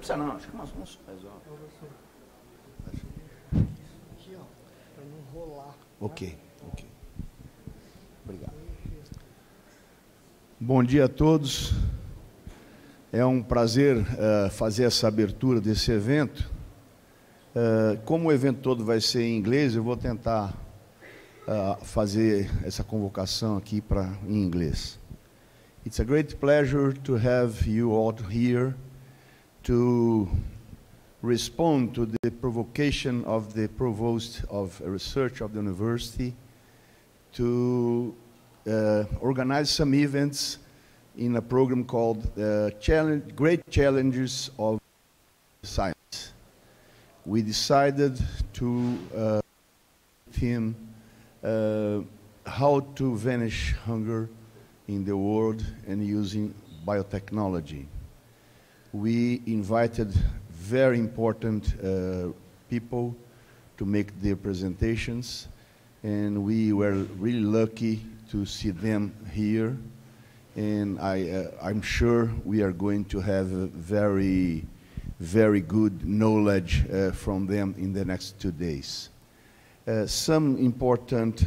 Precisa não, acho que nós vamos. Aqui, ó, para não rolar. Ok, ok. Obrigado. Bom dia a todos. É um prazer fazer essa abertura desse evento. Como o evento todo vai ser em inglês, eu vou tentar fazer essa convocação aqui em inglês. It's a great pleasure to have you all here to respond to the provocation of the Provost of Research of the University to organize some events in a program called Great Challenges of Science. We decided to theme how to vanish hunger in the world and using biotechnology. We invited very important people to make their presentations, and we were really lucky to see them here. And I'm sure we are going to have a very, very good knowledge from them in the next 2 days. Some important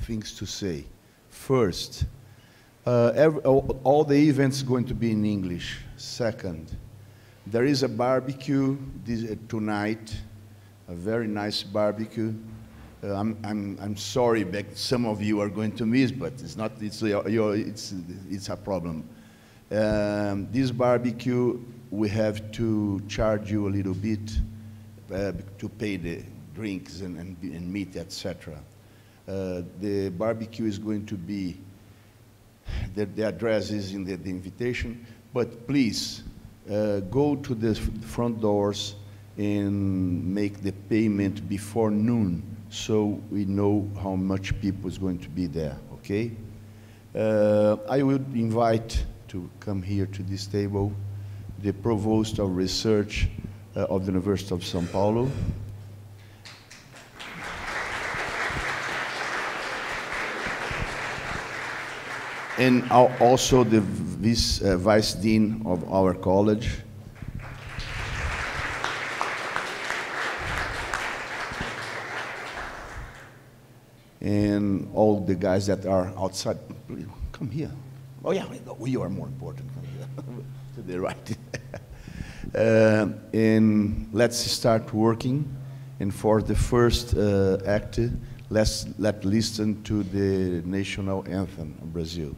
things to say. First, all the events going to be in English. Second, there is a barbecue tonight, a very nice barbecue. I'm sorry, some of you are going to miss, but it's not. It's a problem. This barbecue, we have to charge you a little bit to pay the drinks and meat, etc. The barbecue is going to be. The address is in the invitation, but please go to the front doors and make the payment before noon, so we know how much people is going to be there, okay? I would invite to come here to this table the Provost of Research of the University of São Paulo. And also the Vice Dean of our college. and all the guys that are outside, please, come here. Oh yeah, you are more important. Come here. To the right. And let's start working. And for the first act, let's listen to the national anthem of Brazil.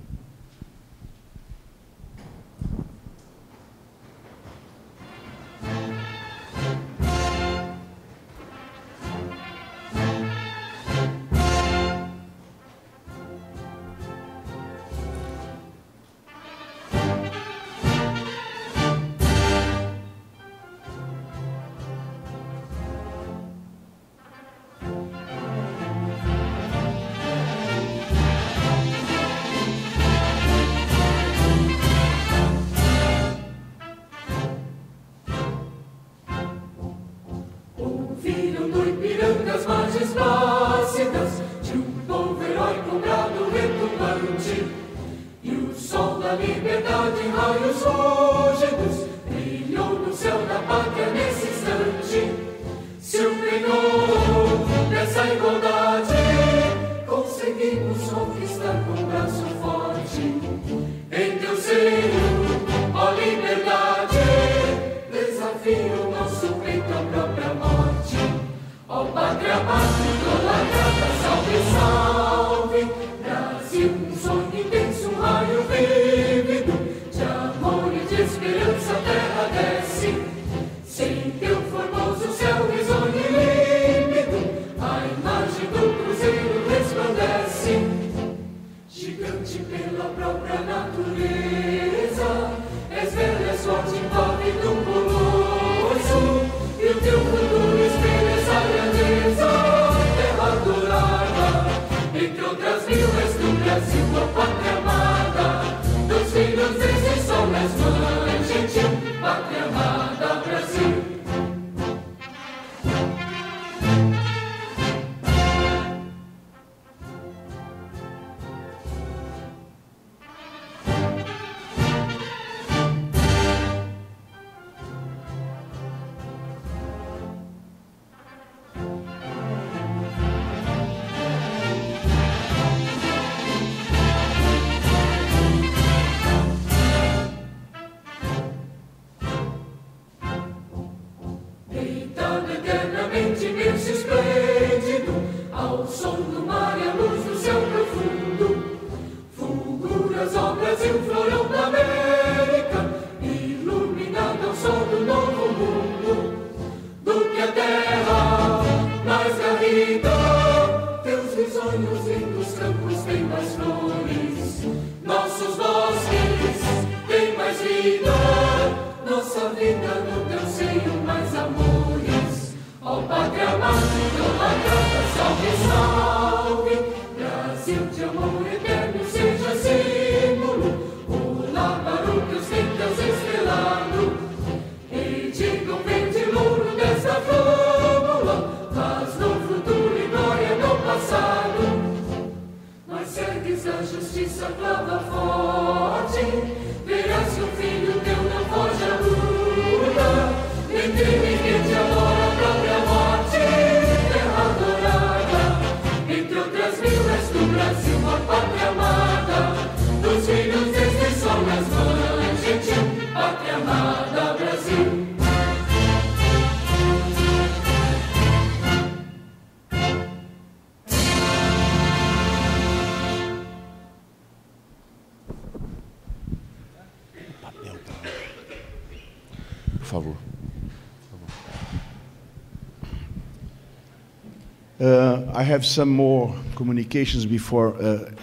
I have some more communications before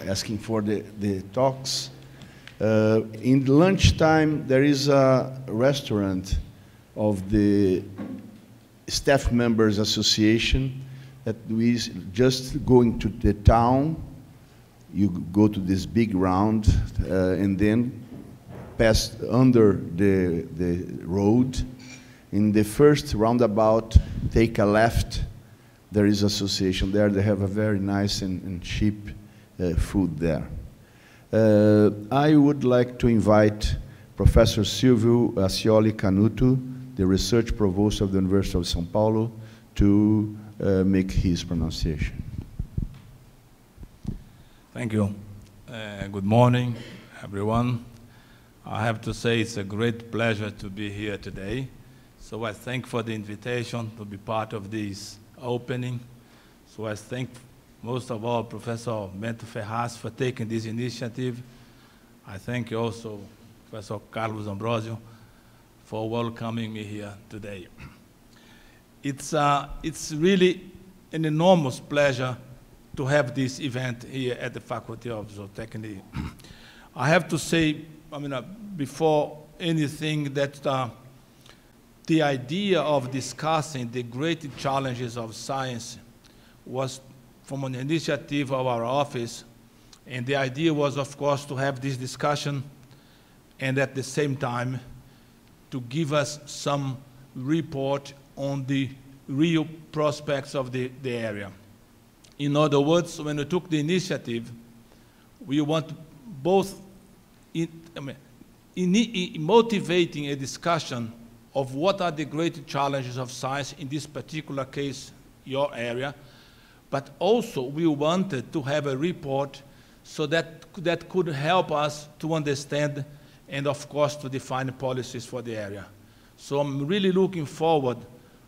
asking for the talks. In lunchtime, there is a restaurant of the Staff Members Association that we just going to the town. You go to this big round and then pass under the road. In the first roundabout, take a left. There is association there. They have a very nice and cheap food there. I would like to invite Professor Silvio Ascioli Canuto, the research provost of the University of São Paulo, to make his pronunciation. Thank you. Good morning, everyone. I have to say it's a great pleasure to be here today. So I thank for the invitation to be part of this opening. So I thank most of all Professor Bento Ferraz for taking this initiative. I thank you also Professor Carlos Ambrosio for welcoming me here today. It's really an enormous pleasure to have this event here at the Faculty of Zootechnology. I have to say, before anything, that the idea of discussing the great challenges of science was from an initiative of our office, and the idea was, of course, to have this discussion and at the same time to give us some report on the real prospects of the area. In other words, when we took the initiative, we want both motivating a discussion of what are the great challenges of science, in this particular case, your area, but also we wanted to have a report so that could help us to understand and, of course, to define policies for the area. So I'm really looking forward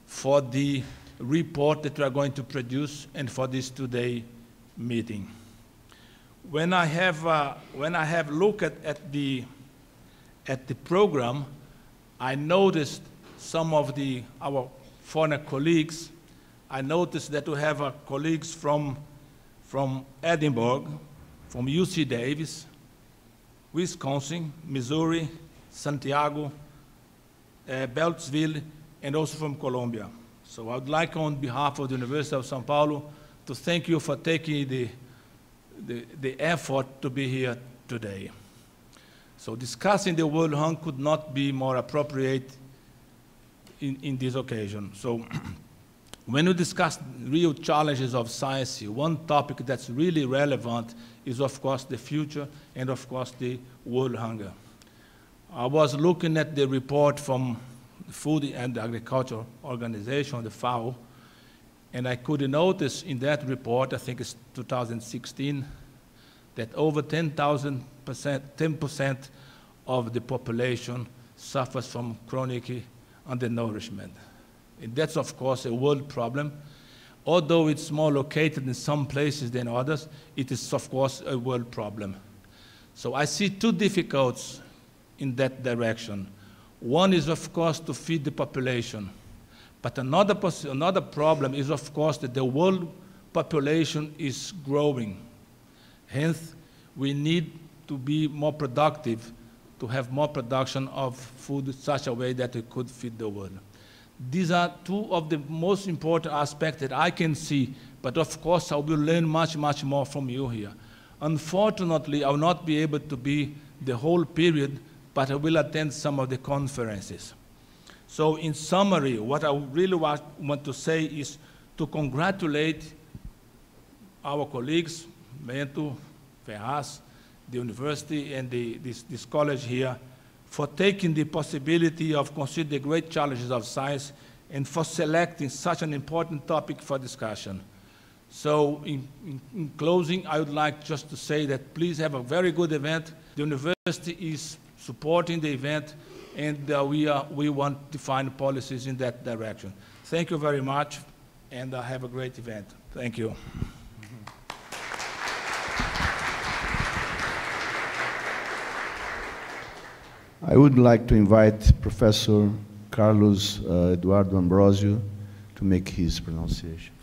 for the report that we are going to produce and for this today meeting. When I have looked at the program, I noticed some of our foreign colleagues. I noticed that we have colleagues from Edinburgh, from UC Davis, Wisconsin, Missouri, Santiago, Beltsville, and also from Colombia. So I would like, on behalf of the University of São Paulo, to thank you for taking the effort to be here today. So discussing the world hunger could not be more appropriate in this occasion. So when we discuss real challenges of science, one topic that's really relevant is, of course, the future and, of course, the world hunger. I was looking at the report from the Food and Agriculture Organization, the FAO, and I could notice in that report, I think it's 2016, that over 10% of the population suffers from chronic undernourishment. And that's, of course, a world problem. Although it's more located in some places than others, it is, of course, a world problem. So I see two difficulties in that direction. One is, of course, to feed the population. But another problem is, of course, that the world population is growing. Hence, we need to be more productive, to have more production of food in such a way that we could feed the world. These are two of the most important aspects that I can see, but of course I will learn much, much more from you here. Unfortunately, I will not be able to be the whole period, but I will attend some of the conferences. So in summary, what I really want to say is to congratulate our colleagues, Bento Ferraz, the university, and this college here, for taking the possibility of considering the great challenges of science and for selecting such an important topic for discussion. So in closing, I would like just to say that please have a very good event. The university is supporting the event, and we want to find policies in that direction. Thank you very much, and have a great event. Thank you. I would like to invite Professor Carlos Eduardo Ambrosio to make his pronunciation.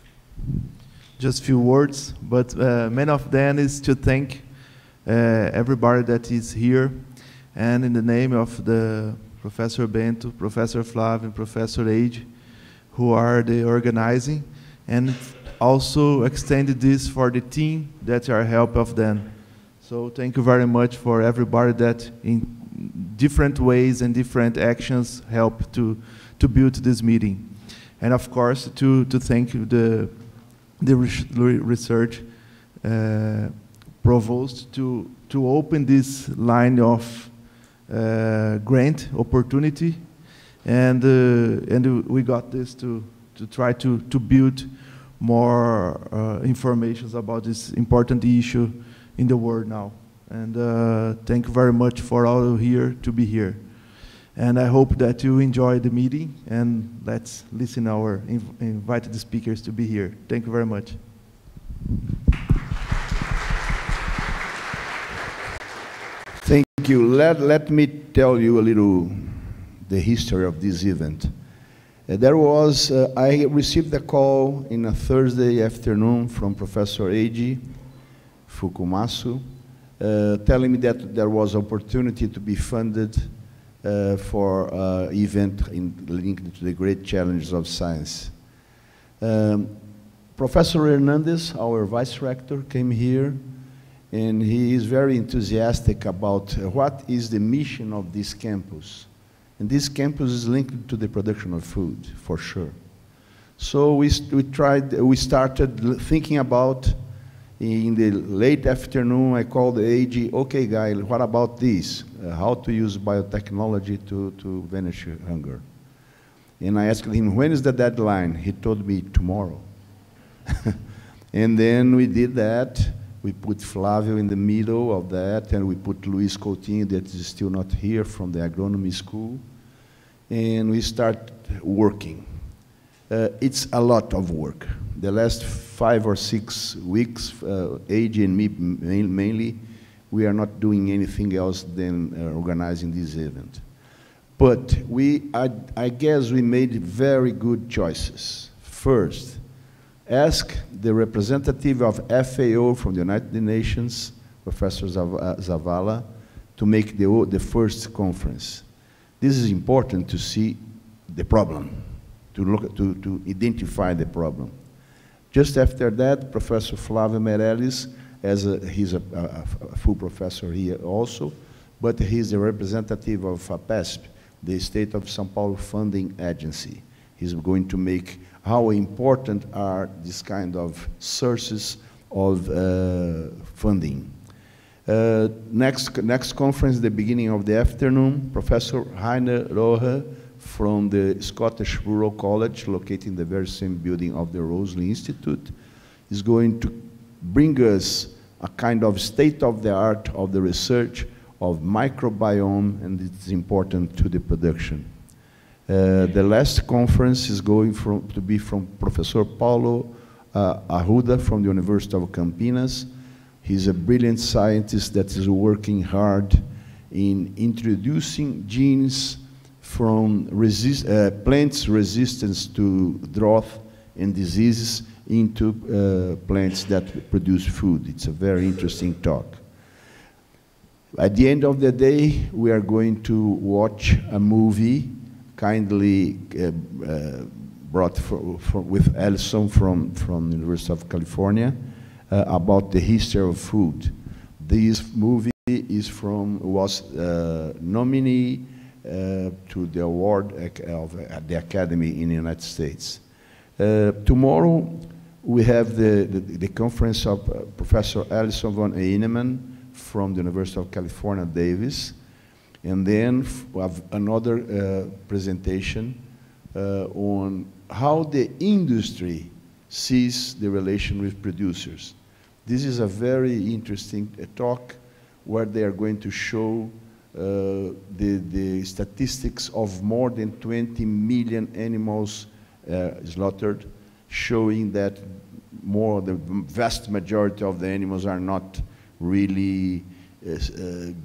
Just a few words, but many of them is to thank everybody that is here, and in the name of the Professor Bento, Professor Flávio, and Professor Age, who are the organizing, and also extended this for the team that are help of them. So thank you very much for everybody that in different ways and different actions help to build this meeting. And of course, to thank the research provost to open this line of grant opportunity, and we got this to try to build more information about this important issue in the world now. And thank you very much for all here to be here. And I hope that you enjoy the meeting, and let's listen our invited speakers to be here. Thank you very much. Thank you. Let me tell you a little the history of this event. I received a call in a Thursday afternoon from Professor Eiji Fukumasu, telling me that there was opportunity to be funded for event linked to the great challenges of science. Professor Hernandez, our vice rector, came here, and he is very enthusiastic about what is the mission of this campus. And this campus is linked to the production of food, for sure. So we started thinking about, in the late afternoon, I called the AG, okay, guy, what about this? How to use biotechnology to vanish hunger? And I asked him, when is the deadline? He told me, tomorrow. And then we did that. We put Flávio in the middle of that, and we put Luis Coutinho, that is still not here, from the agronomy school. And we start working. It's a lot of work. The last 5 or 6 weeks, AJ and me mainly, we are not doing anything else than organizing this event. But I guess we made very good choices. First, ask the representative of FAO from the United Nations, Professor Zavala, to make the first conference. This is important to see the problem, to identify the problem. Just after that, Professor Flávio Meirelles, he's a full professor here also, but he's a representative of FAPESP, the State of São Paulo funding agency. He's going to make how important are these kind of sources of funding. Next conference, the beginning of the afternoon, Professor Heiner Rohe from the Scottish Rural College, located in the very same building of the Roseley Institute, is going to bring us a kind of state-of-the-art of the research of microbiome, and it's important to the production. The last conference is going to be from Professor Paulo Arruda from the University of Campinas. He's a brilliant scientist that is working hard in introducing genes from plants' resistance to drought and diseases into plants that produce food. It's a very interesting talk. At the end of the day, we are going to watch a movie kindly brought with Alison from the University of California about the history of food. This movie was nominee to the award of the Academy in the United States. Tomorrow we have the conference of Professor Alison von Heinemann from the University of California, Davis. And then we have another presentation on how the industry sees the relation with producers. This is a very interesting talk where they are going to show the statistics of more than 20 million animals slaughtered, showing that the vast majority of the animals are not really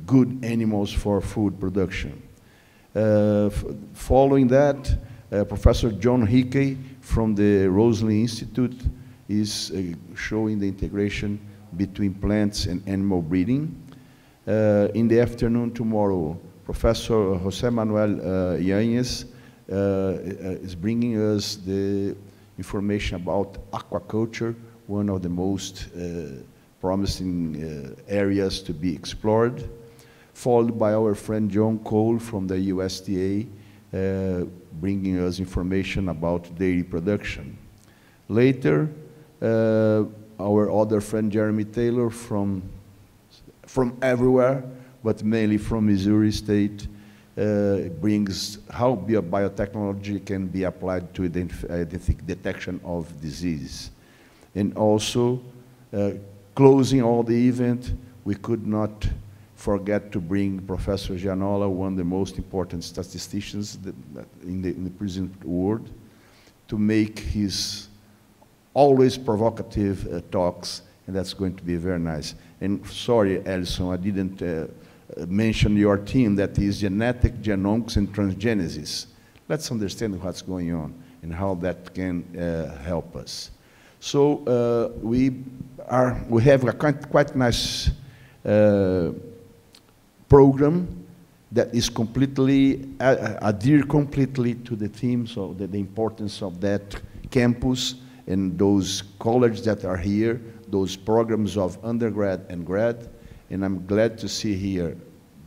good animals for food production. Following that, Professor John Hickey from the Roseley Institute is showing the integration between plants and animal breeding. In the afternoon tomorrow, Professor José Manuel Yanez is bringing us the information about aquaculture, one of the most promising areas to be explored, followed by our friend John Cole from the USDA, bringing us information about dairy production. Later, our other friend Jeremy Taylor from everywhere, but mainly from Missouri State, brings how biotechnology can be applied to detection of disease. And also, closing all the event, we could not forget to bring Professor Gianola, one of the most important statisticians in the present world, to make his always provocative talks, and that's going to be very nice. And sorry, Alison, I didn't mention your team, that is genetic, genomics, and transgenesis. Let's understand what's going on and how that can help us. So we have a quite nice program that is completely, adhere completely to the themes of the importance of that campus and those colleges that are here, those programs of undergrad and grad. And I'm glad to see here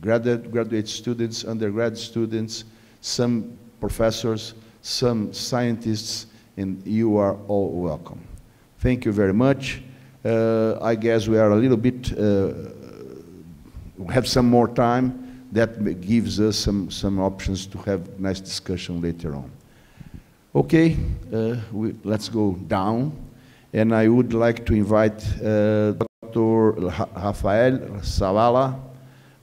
graduate students, undergrad students, some professors, some scientists, and you are all welcome. Thank you very much. I guess we are a little bit, have some more time. That gives us some options to have nice discussion later on. Okay, let's go down. And I would like to invite Dr. Rafael Zavala,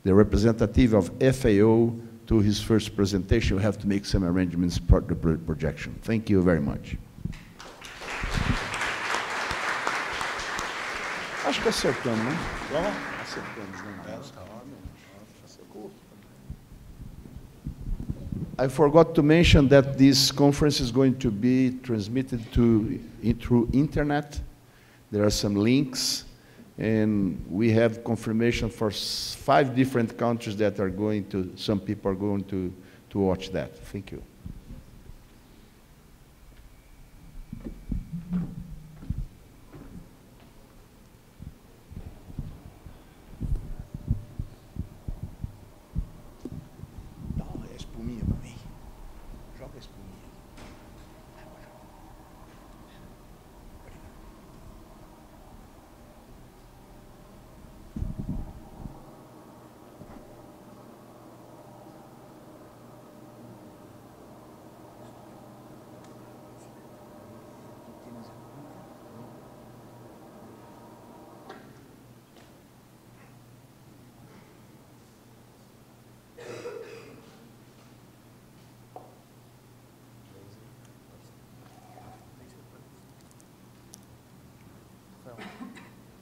the representative of FAO, to his first presentation. We have to make some arrangements for the projection. Thank you very much. Acho que acertamos, né? Acertamos, né? I forgot to mention that this conference is going to be transmitted through internet. There are some links, and we have confirmation for 5 different countries that are going to, some people are going to watch that. Thank you.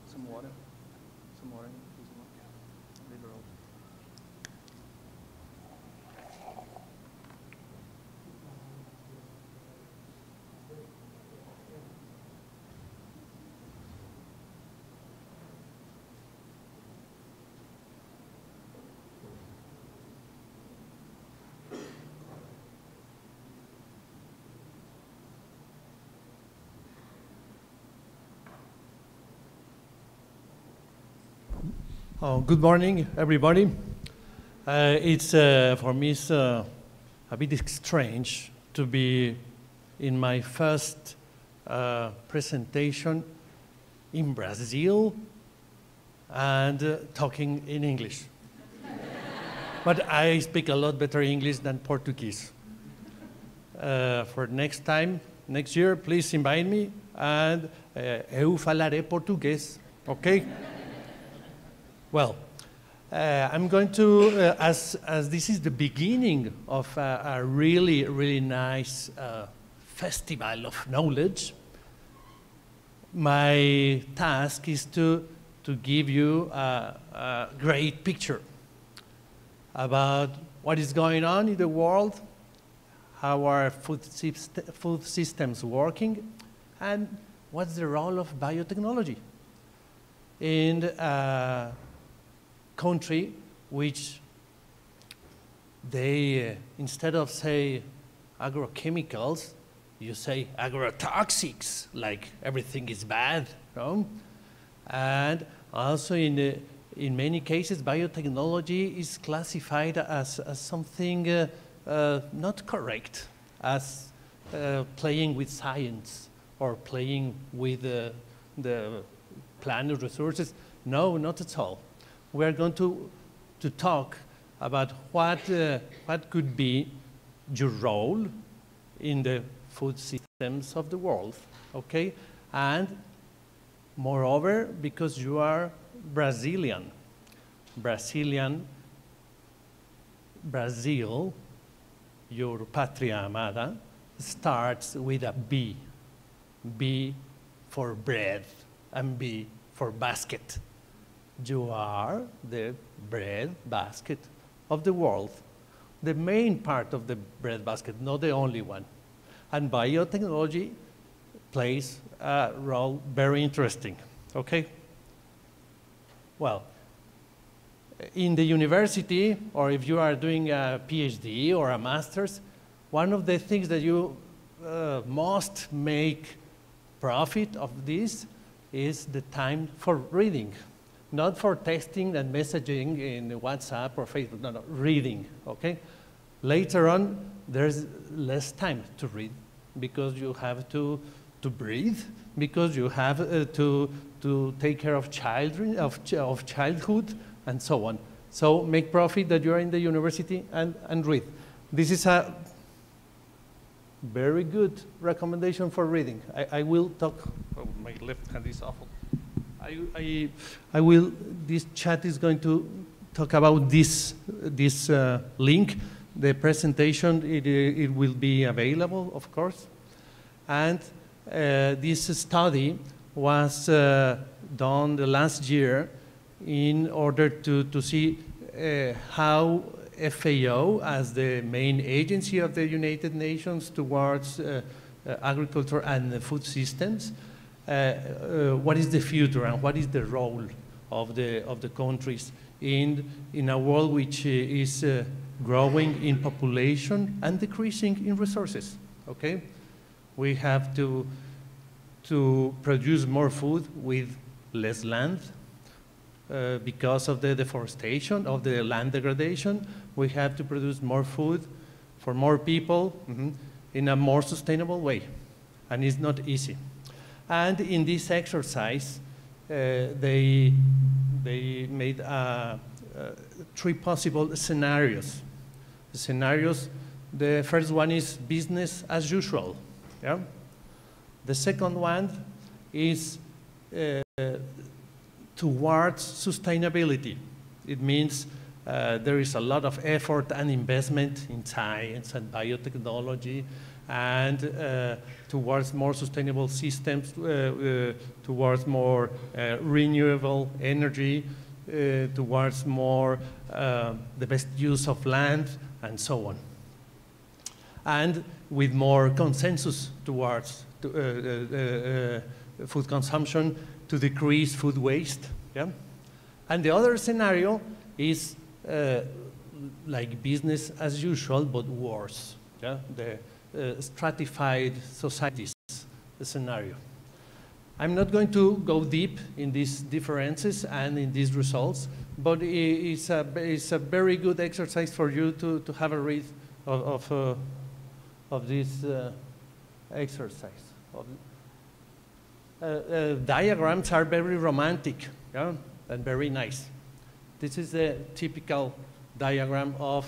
Some water. Some water. Leave her open. Oh, good morning, everybody. It's for me it's a bit strange to be in my first presentation in Brazil and talking in English. But I speak a lot better English than Portuguese. For next time, next year, please invite me and eu falaré português, okay? Well, I'm going to, as this is the beginning of a really, really nice festival of knowledge, my task is to give you a great picture about what is going on in the world, how are food systems working, and what's the role of biotechnology in country which they, instead of say agrochemicals, you say agrotoxics, like everything is bad, no? And also in many cases, biotechnology is classified as something not correct, as playing with science or playing with the planet resources. No, not at all. We are going to talk about what could be your role in the food systems of the world, okay? And Moreover, because you are Brazilian, Brazil, your patria amada, starts with a B. B for bread and B for basket. You are the bread basket of the world. The main part of the bread basket, not the only one. And biotechnology plays a role very interesting, okay? Well, in the university, or if you are doing a PhD or a master's, one of the things that you must make profit of this is the time for reading. Not for texting and messaging in WhatsApp or Facebook, no, reading, okay? Later on, there's less time to read because you have to breathe, because you have to take care of children, of childhood, and so on. So make profit that you're in the university and read. This is a very good recommendation for reading. I will talk, oh, my left hand is awful. This chat is going to talk about this link. The presentation, it will be available, of course. And this study was done the last year in order to see how FAO, as the main agency of the United Nations towards agriculture and food systems, what is the future and what is the role of the countries in a world which is growing in population and decreasing in resources, okay? We have to produce more food with less land because of the deforestation, of the land degradation. We have to produce more food for more people in a more sustainable way, and it's not easy. And in this exercise, they made 3 possible scenarios. The first one is business as usual. Yeah? The second one is towards sustainability. It means there is a lot of effort and investment in science and biotechnology and towards more sustainable systems, towards more renewable energy, towards more the best use of land, and so on. And with more consensus towards food consumption to decrease food waste. Yeah? And the other scenario is like business as usual, but worse. Yeah? The stratified societies scenario. I'm not going to go deep in these differences and in these results, but it's a very good exercise for you to have a read of this exercise. Diagrams are very romantic, yeah, and very nice. This is a typical diagram of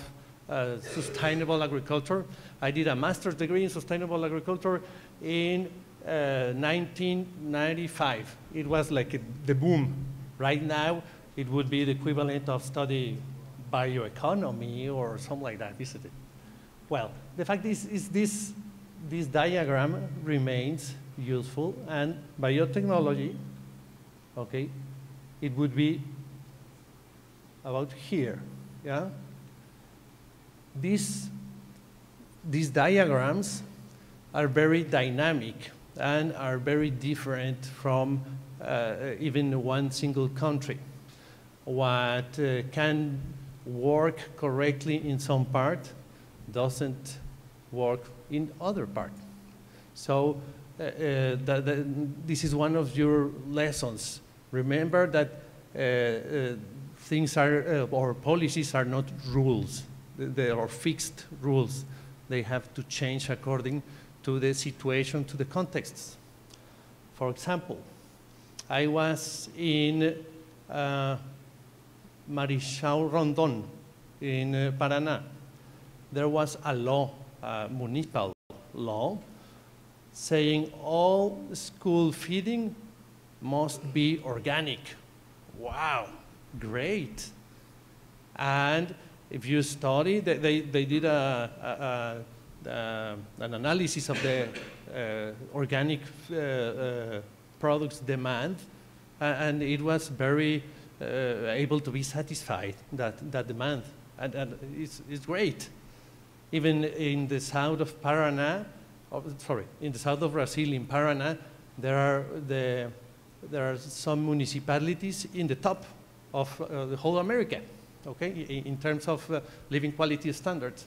sustainable agriculture. I did a master's degree in sustainable agriculture in 1995. It was like the boom. Right now, it would be the equivalent of studying bioeconomy or something like that, isn't it? Well, the fact is this diagram remains useful, and biotechnology, okay, it would be about here, yeah? These diagrams are very dynamic and are very different from even one single country. What can work correctly in some part doesn't work in other part. So this is one of your lessons. Remember that things are, or policies are not rules. They are fixed rules. They have to change according to the situation, to the contexts. For example, I was in Marechal Rondon in Paraná. There was a law, municipal law, saying all school feeding must be organic. Wow, great. And if you study, they did an analysis of the organic products demand, and it was very able to be satisfied, that demand, and it's great. Even in the south of Paraná, in the south of Brazil, in Paraná, there are some municipalities in the top of the whole America, okay, in terms of living quality standards.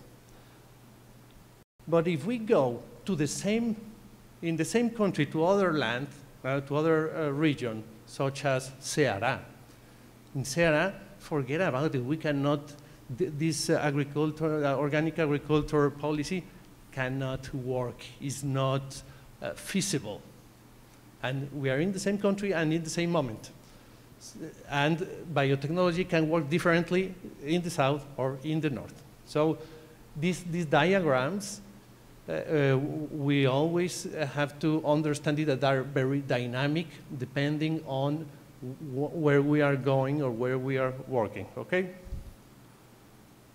But if we go to in the same country to other land, to other region, such as Ceará. In Ceará, forget about it. We cannot, this organic agriculture policy cannot work. It's not feasible. And we are in the same country and in the same moment. And biotechnology can work differently in the south or in the north. So these diagrams, we always have to understand it that they are very dynamic depending on where we are going or where we are working, okay?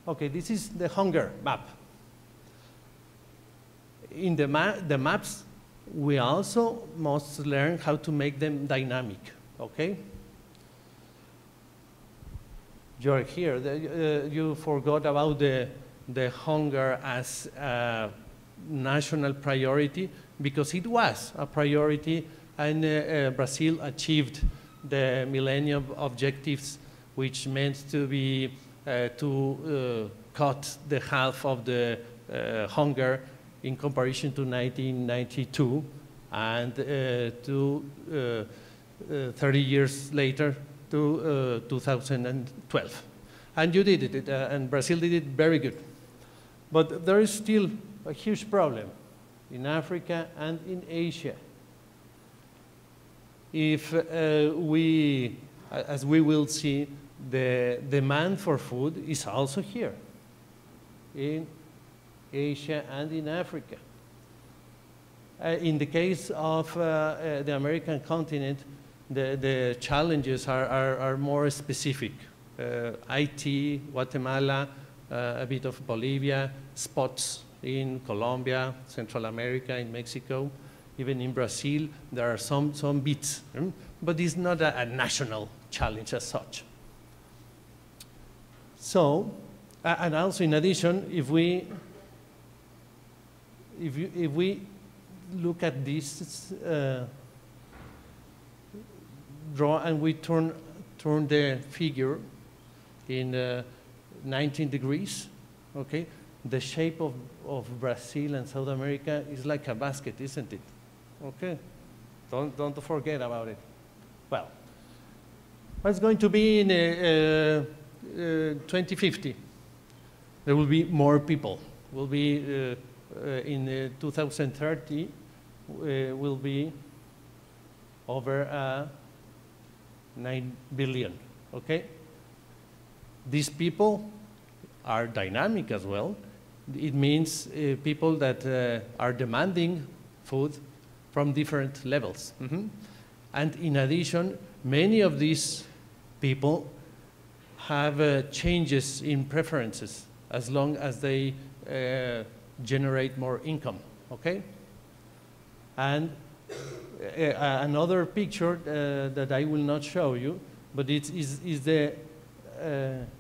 Okay, this is the hunger map. In the maps, we also must learn how to make them dynamic, okay? You're here, you forgot about the hunger as a national priority, because it was a priority, and Brazil achieved the Millennium Objectives, which meant to be to cut the half of the hunger in comparison to 1992, and 30 years later to 2012. And you did it, and Brazil did it very good. But there is still a huge problem in Africa and in Asia. If as we will see, the demand for food is also here in Asia and in Africa. In the case of the American continent, the challenges are more specific. Haiti, Guatemala, a bit of Bolivia, spots in Colombia, Central America, in Mexico, even in Brazil, there are some bits, but it's not a national challenge as such. So, and also in addition, if we look at this draw and we turn the figure in 19 degrees, okay, the shape of Brazil and South America is like a basket, isn't it? Okay, don't forget about it. Well, what's going to be in 2050? There will be more people. Will be in 2030 will be over 9 billion. Okay, these people are dynamic as well. It means people that are demanding food from different levels. And in addition, many of these people have changes in preferences as long as they generate more income, okay? And another picture that I will not show you, but it is the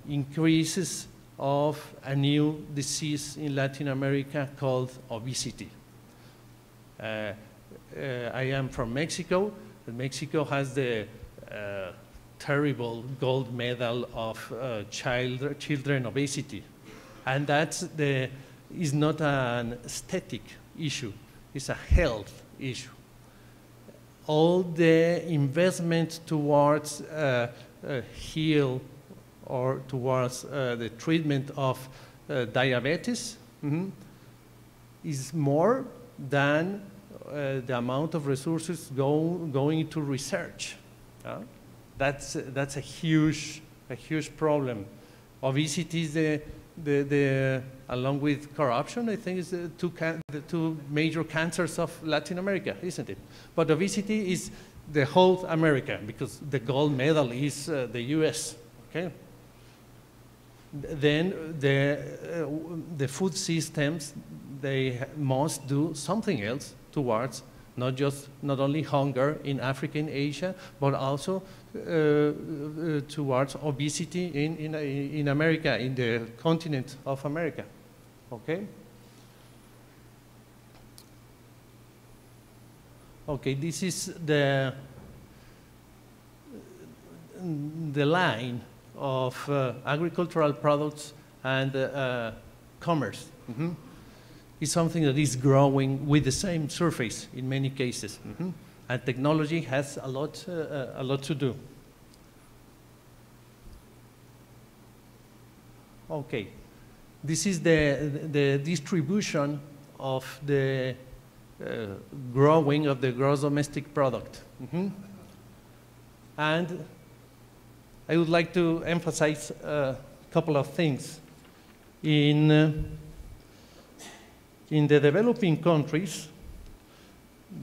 increases of a new disease in Latin America called obesity. I am from Mexico, and Mexico has the terrible gold medal of children obesity. And that's is not an aesthetic issue, it's a health issue. All the investment towards heal or towards the treatment of diabetes is more than the amount of resources going into research. That's a huge problem. Obesity is along with corruption, I think, is the two major cancers of Latin America, isn't it? But obesity is the whole America, because the gold medal is the US, okay? Then the food systems, they must do something else towards not only hunger in Africa and Asia, but also towards obesity in America, in the continent of America, okay? Okay, this is the line of agricultural products and commerce. Mm-hmm. It's something that is growing with the same surface in many cases. Mm-hmm. And technology has a lot to do. Okay, this is the distribution of the growing of the gross domestic product. Mm-hmm. And I would like to emphasize a couple of things. In the developing countries,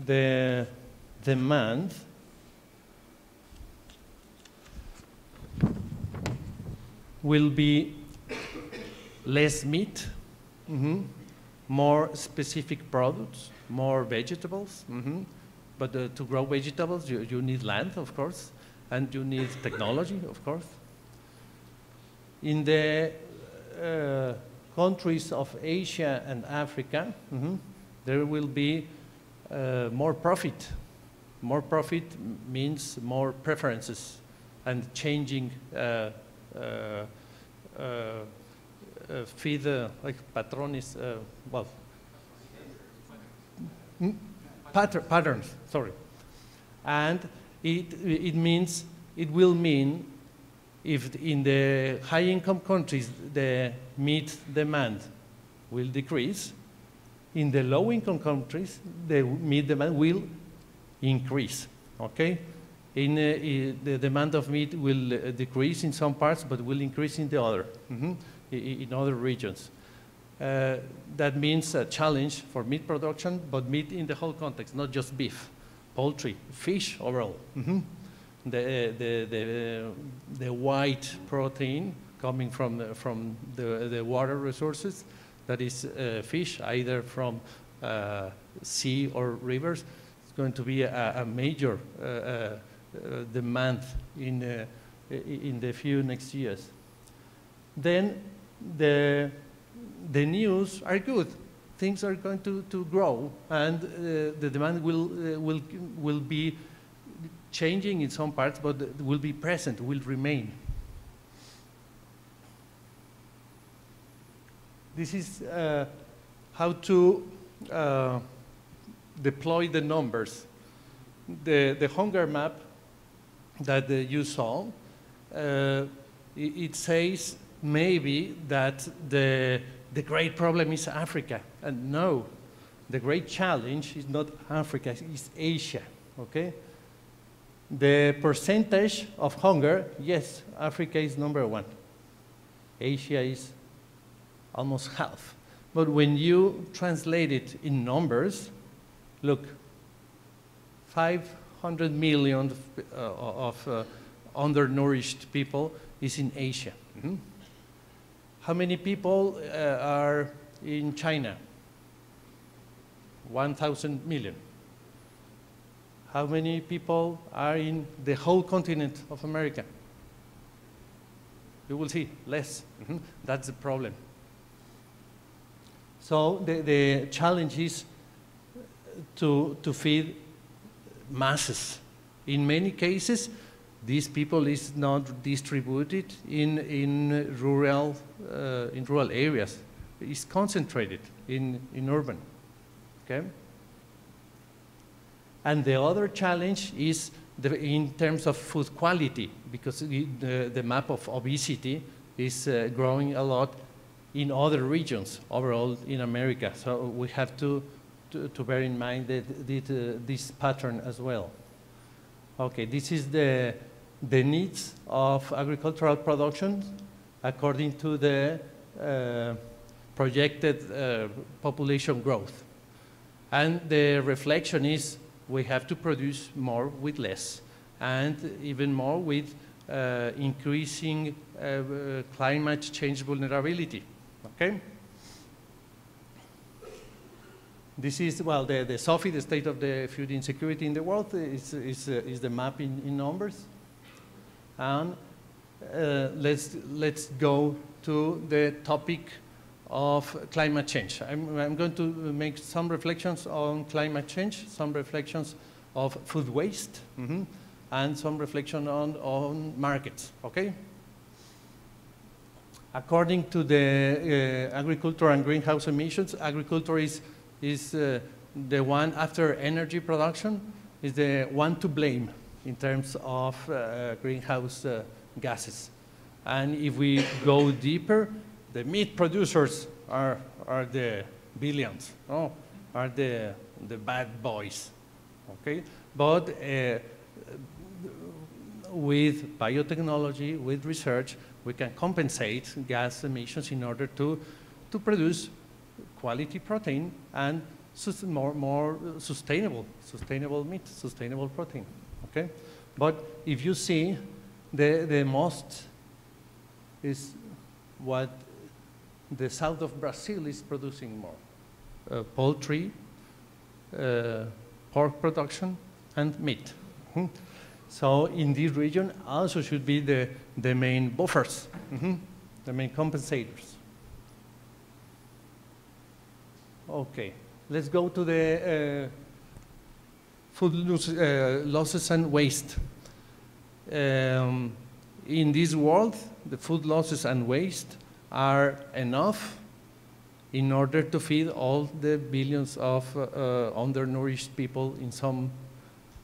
the demand will be less meat, mm-hmm, more specific products, more vegetables. Mm-hmm. But to grow vegetables, you need land, of course, and you need technology, of course. In the countries of Asia and Africa, mm-hmm, there will be more profit. More profit means more preferences and changing feed, like patrones, well, patterns, sorry. And it will mean if in the high-income countries the meat demand will decrease, in the low-income countries the meat demand will increase, okay? The demand of meat will decrease in some parts, but will increase in the other, mm-hmm, in other regions. That means a challenge for meat production, but meat in the whole context, not just beef, poultry, fish overall. Mm-hmm. The white protein coming from the water resources, that is fish, either from sea or rivers, it's going to be a major demand in the few next years. Then the news are good. Things are going to grow, and the demand will be changing in some parts, but will be present, will remain. This is how to deploy the numbers. The hunger map that you saw, it says maybe that the great problem is Africa. And no, the great challenge is not Africa, it's Asia, okay? The percentage of hunger, yes, Africa is #1. Asia is almost half. But when you translate it in numbers, look, 500 million of undernourished people is in Asia. Mm-hmm. How many people are in China? 1,000 million. How many people are in the whole continent of America? You will see, less. Mm-hmm. That's the problem. So the challenge is to feed masses. In many cases, these people is not distributed in rural areas. It's concentrated in urban, okay? And the other challenge is in terms of food quality, because the map of obesity is growing a lot in other regions overall in America. So we have to bear in mind this pattern as well. Okay, this is the needs of agricultural production according to the projected population growth. And the reflection is we have to produce more with less, and even more with increasing climate change vulnerability, okay? This is, well, the SOFI, the state of the food insecurity in the world, is the map in numbers. And let's go to the topic of climate change. I'm going to make some reflections on climate change, some reflections of food waste, and some reflection on markets, okay? According to the agriculture and greenhouse emissions, agriculture is the one after energy production, is the one to blame in terms of greenhouse gases. And if we go deeper, the meat producers are the billions, no? Are the bad boys, okay? But with biotechnology, with research, we can compensate gas emissions in order to produce quality protein and more sustainable meat, sustainable protein, okay? But if you see, the most is what the south of Brazil is producing more. Poultry, pork production, and meat. So in this region also should be the main buffers, the main compensators. Okay, let's go to the food losses and waste. In this world, the food losses and waste are enough in order to feed all the billions of undernourished people in some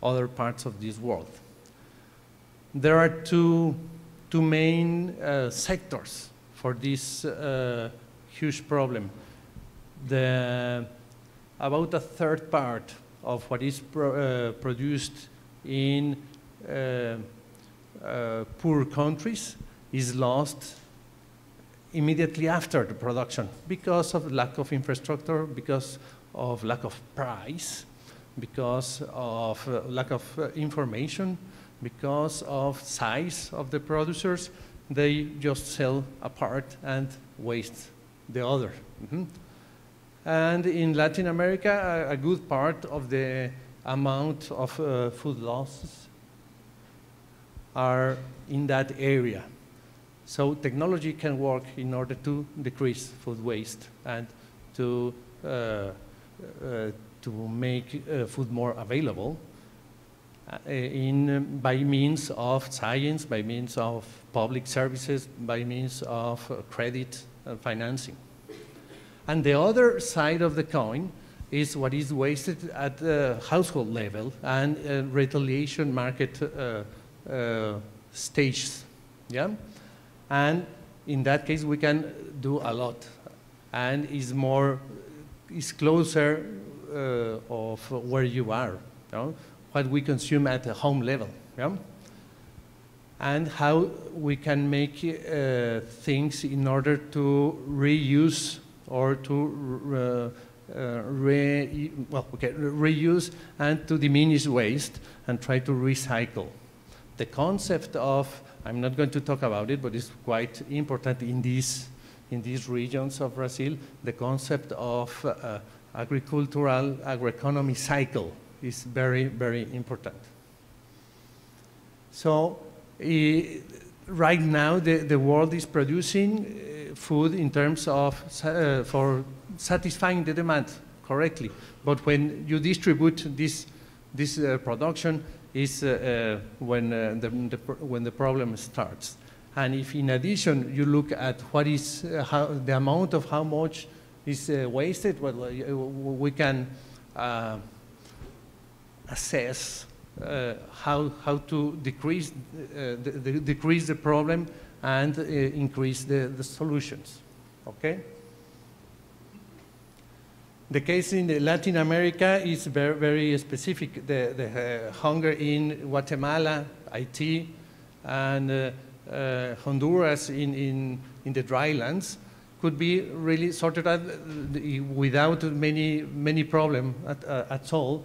other parts of this world. There are two main sectors for this huge problem. About a third part of what is produced in poor countries is lost immediately after the production because of lack of infrastructure, because of lack of price, because of lack of information, because of size of the producers. They just sell a part and waste the other. And in Latin America, a good part of the amount of food losses are in that area. So technology can work in order to decrease food waste and to make food more available by means of science, by means of public services, by means of credit and financing. And the other side of the coin is what is wasted at the household level and retaliation market stages, yeah? And in that case, we can do a lot, and is closer of where you are, you know? What we consume at the home level, yeah? And how we can make things in order to reuse or to reuse and to diminish waste and try to recycle. The concept of, I'm not going to talk about it, but it's quite important in these regions of Brazil, the concept of agricultural agroeconomy cycle is very, very important. So right now the world is producing food in terms of for satisfying the demand correctly, but when you distribute this production is when the problem starts. And if in addition you look at what is the amount of how much is wasted, well, we can assess how to decrease the problem and increase the solutions, okay? The case in Latin America is very, very specific. The hunger in Guatemala, Haiti, and Honduras in the drylands could be really sorted out without many problems at all.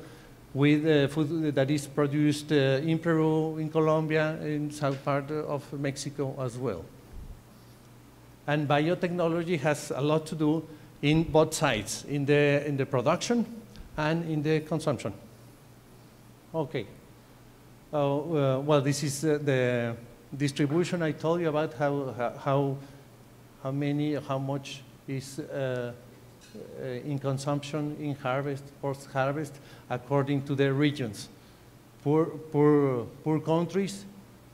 with food that is produced in Peru, in Colombia, in south part of Mexico as well. And biotechnology has a lot to do in both sides, in the production and in the consumption. Okay. Well, this is the distribution I told you about, how much is in consumption, in harvest, post-harvest, according to the regions. Poor countries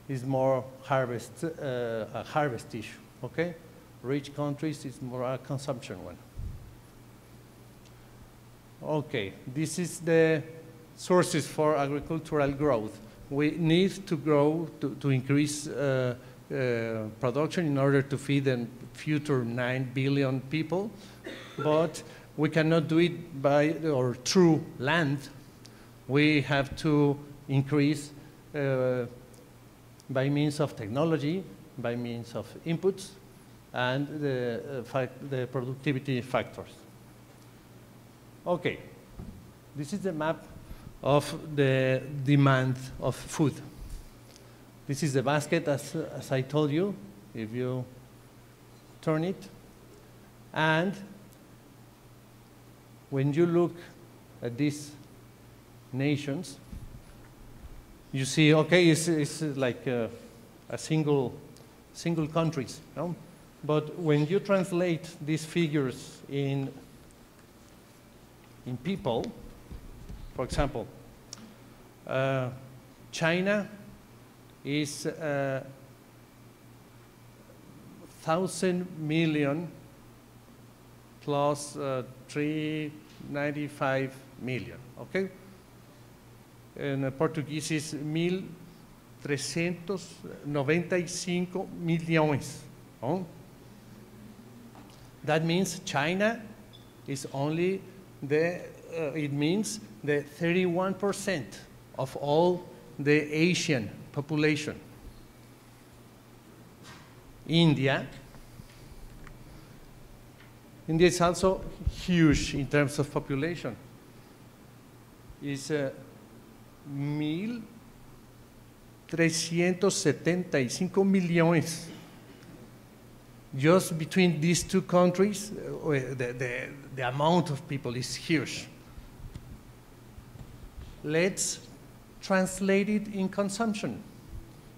is more harvest, a harvest issue, okay? Rich countries is more a consumption one. Okay, this is the sources for agricultural growth. We need to grow, to increase production in order to feed the future 9 billion people, but we cannot do it by or through land. We have to increase by means of technology, by means of inputs, and the productivity factors. Okay, this is the map of the demand of food. This is the basket, as I told you, if you turn it. And when you look at these nations, you see, okay, it's like a single countries, no? But when you translate these figures in people, for example, China is 1,000 million plus 395 million, okay? And Portuguese is 1,395 milhões. Oh? That means China is only it means the 31% of all the Asian population. India is also huge in terms of population. It's 1,375 milhões. Just between these two countries, the amount of people is huge. Let's translate it in consumption.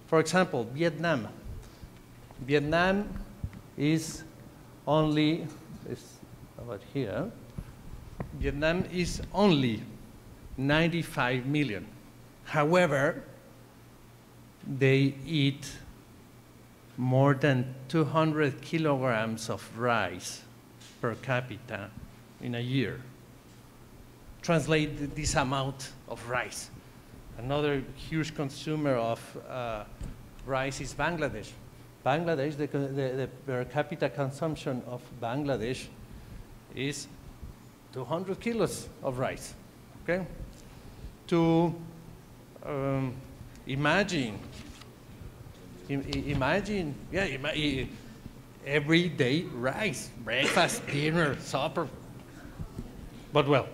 For example, Vietnam. Vietnam is only, it's about here, Vietnam is only 95 million. However, they eat more than 200 kilograms of rice per capita in a year. Translate this amount of rice. Another huge consumer of rice is Bangladesh. Bangladesh, the per capita consumption of Bangladesh is 200 kilos of rice, okay? To imagine, every day rice, breakfast, dinner, supper. But well,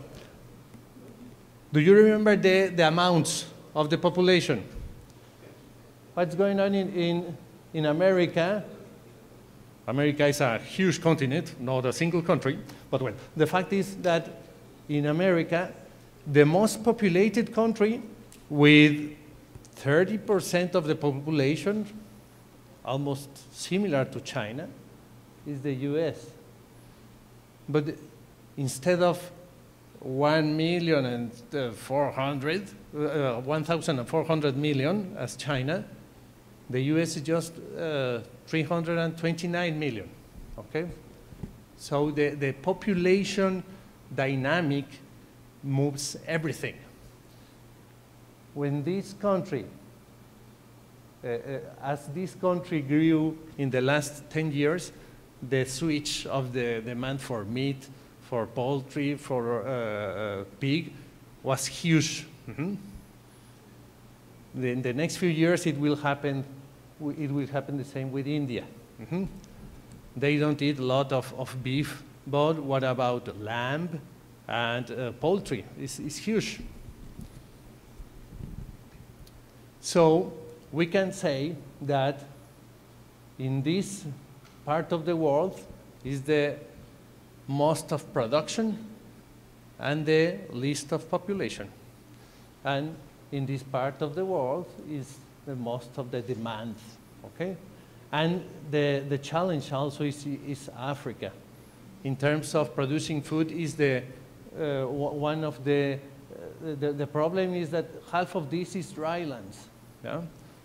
do you remember the amounts of the population? What's going on in America? America is a huge continent, not a single country. But well, the fact is that in America, the most populated country with 30% of the population, almost similar to China, is the US. But instead of 1,400 million as China, the US is just 329 million, okay? So the population dynamic moves everything. When this country, as this country grew in the last 10 years, the switch of the demand for meat, for poultry, for pig, was huge. Mm-hmm. In the next few years, it will happen the same with India. Mm-hmm. They don't eat a lot of beef, but what about lamb and poultry? It's huge. So we can say that in this part of the world is the most of production and the least of population. And in this part of the world is the most of the demand, okay? And the challenge also is Africa. In terms of producing food is one of the problem is that half of this is dry lands, yeah?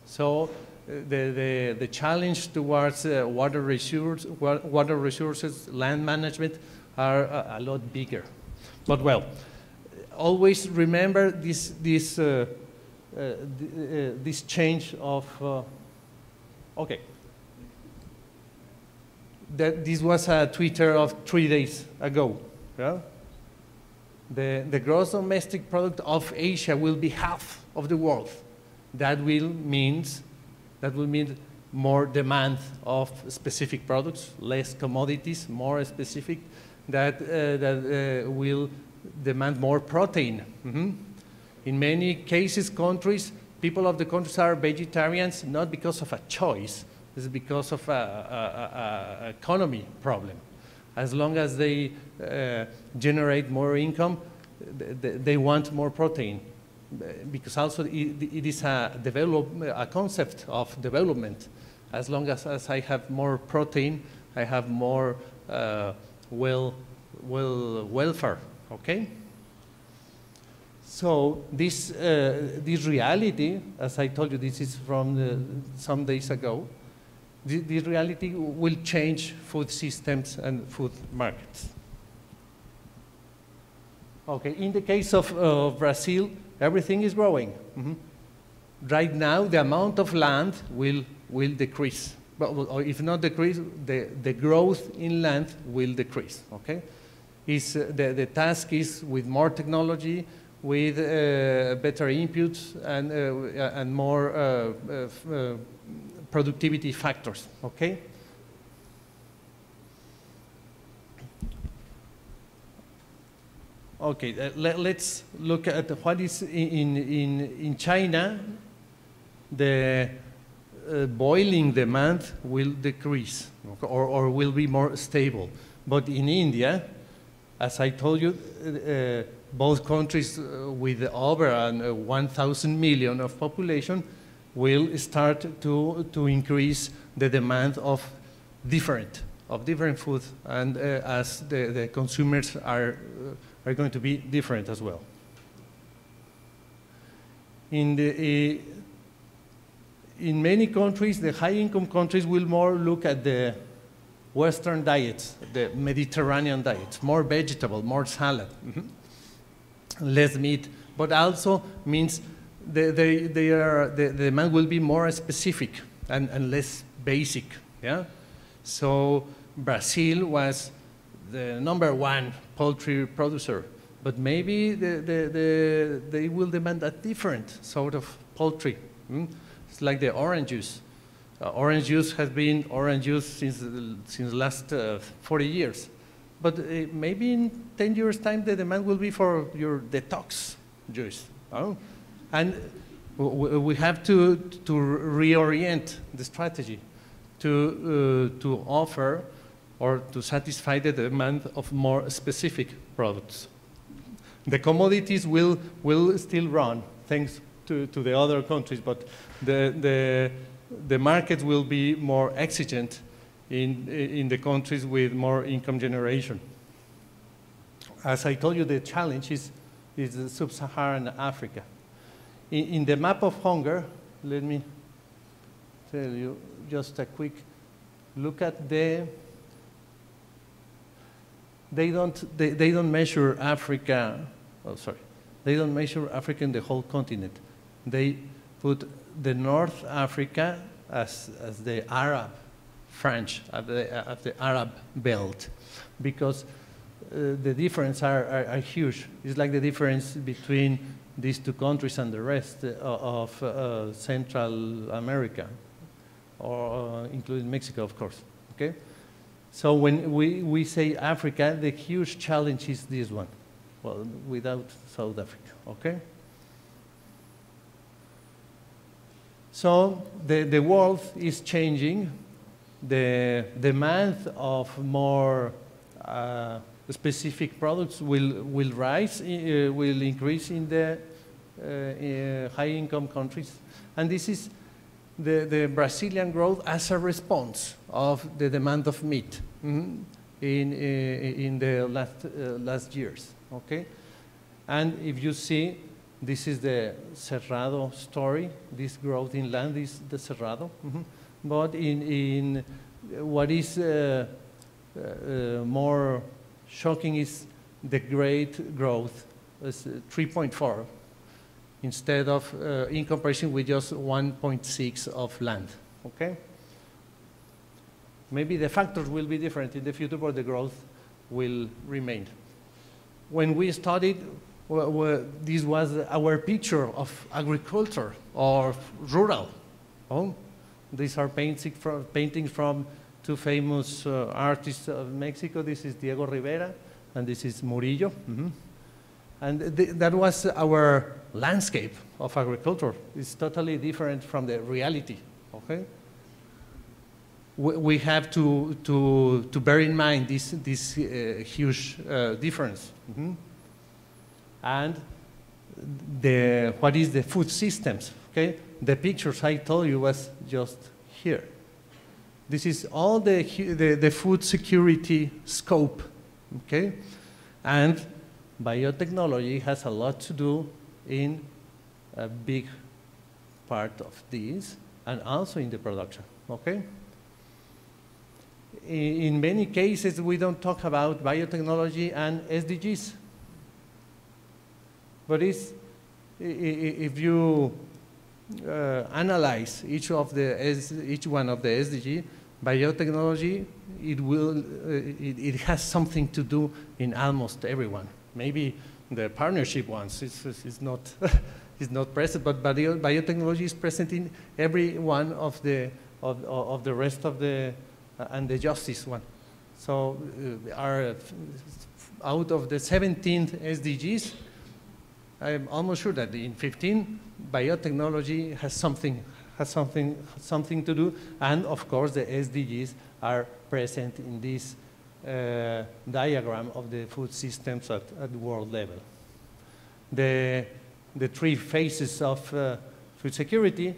So the challenge towards water resources, land management are a lot bigger. But well, always remember this change of, okay. This was a Twitter of 3 days ago, yeah? The gross domestic product of Asia will be half of the world. That will mean more demand of specific products, less commodities, more specific, that will demand more protein. Mm-hmm. In many cases, people of the countries are vegetarians not because of a choice, it's because of a economy problem. As long as they generate more income, they want more protein. Because also it is a concept of development. As long as I have more protein, I have more welfare, okay? So this reality, as I told you, this is from some days ago, this reality will change food systems and food markets. Okay, in the case of Brazil, everything is growing. Mm-hmm. Right now, the amount of land will decrease. But, or if not decrease, the growth in land will decrease, okay? The task is with more technology, with better inputs and more productivity factors, okay? Okay, let's look at what is in China. The boiling demand will decrease or will be more stable. But in India, as I told you, both countries with over 1,000 million of population will start to increase the demand of different food, and as the consumers are going to be different as well. In many countries, the high-income countries will more look at the Western diets, the Mediterranean diets, more vegetable, more salad, less meat, but also means the demand will be more specific and less basic, yeah? So Brazil was the #1 poultry producer, but maybe they will demand a different sort of poultry. It's like the orange juice. Orange juice has been orange juice since the last 40 years. But maybe in 10 years' time, the demand will be for your detox juice. Oh? And we have to reorient the strategy to offer or to satisfy the demand of more specific products. The commodities will still run, thanks to the other countries, but the market will be more exigent in the countries with more income generation. As I told you, the challenge is sub-Saharan Africa. In the map of hunger, let me tell you just a quick look at they don't measure Africa, oh sorry, they don't measure Africa in the whole continent. They put the North Africa as the Arab French, of the Arab belt, because the difference are huge. It's like the difference between these two countries and the rest of Central America, or including Mexico, of course, okay? So when we say Africa, the huge challenge is this one, well, without South Africa, okay? So the world is changing. The demand of more specific products will rise, will increase in the high-income countries. And this is the Brazilian growth as a response of the demand of meat in the last years, okay? And if you see, this is the Cerrado story. This growth in land is the Cerrado. But in what is more shocking is the great growth, 3.4, instead of, in comparison with just 1.6 of land, okay? Maybe the factors will be different in the future, but the growth will remain. When we studied, this was our picture of agriculture or rural. Oh, these are paintings from two famous artists of Mexico. This is Diego Rivera, and this is Murillo. And that was our landscape of agriculture. It's totally different from the reality, okay? We have to bear in mind this huge difference. And what is the food systems, okay? The pictures I told you was just here. This is all the food security scope, okay? And biotechnology has a lot to do in a big part of this, and also in the production, okay? In many cases, we don't talk about biotechnology and SDGs. But if you analyze each one of the SDG, biotechnology, it has something to do in almost everyone. Maybe the partnership ones is not is not present, but biotechnology is present in every one of the rest of the and the justice one. So out of the 17 SDGs, I'm almost sure that in 15, biotechnology has something to do, and of course the SDGs are present in this diagram of the food systems at world level. The three phases of food security: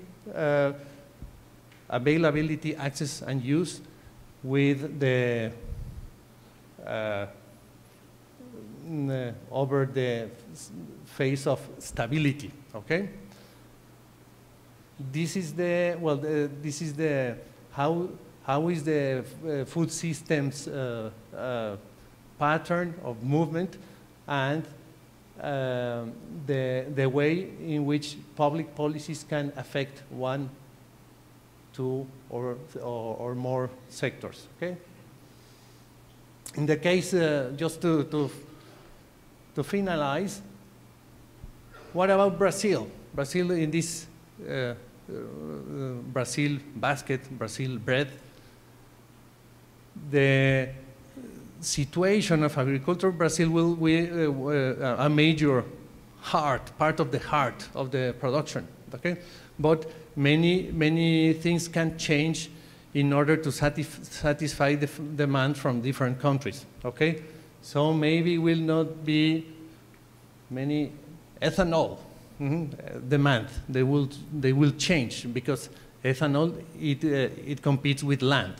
availability, access, and use, with the over the phase of stability. Okay. This is how is the food systems pattern of movement, and the way in which public policies can affect one, two, or more sectors. Okay. In the case, just to finalize, what about Brazil? Brazil in this Brazil basket, Brazil bread. The situation of agriculture, Brazil will be a major part of the heart of the production. Okay, but many things can change in order to satisfy the demand from different countries. Okay, so maybe will not be many ethanol demand. They will change, because ethanol it competes with land.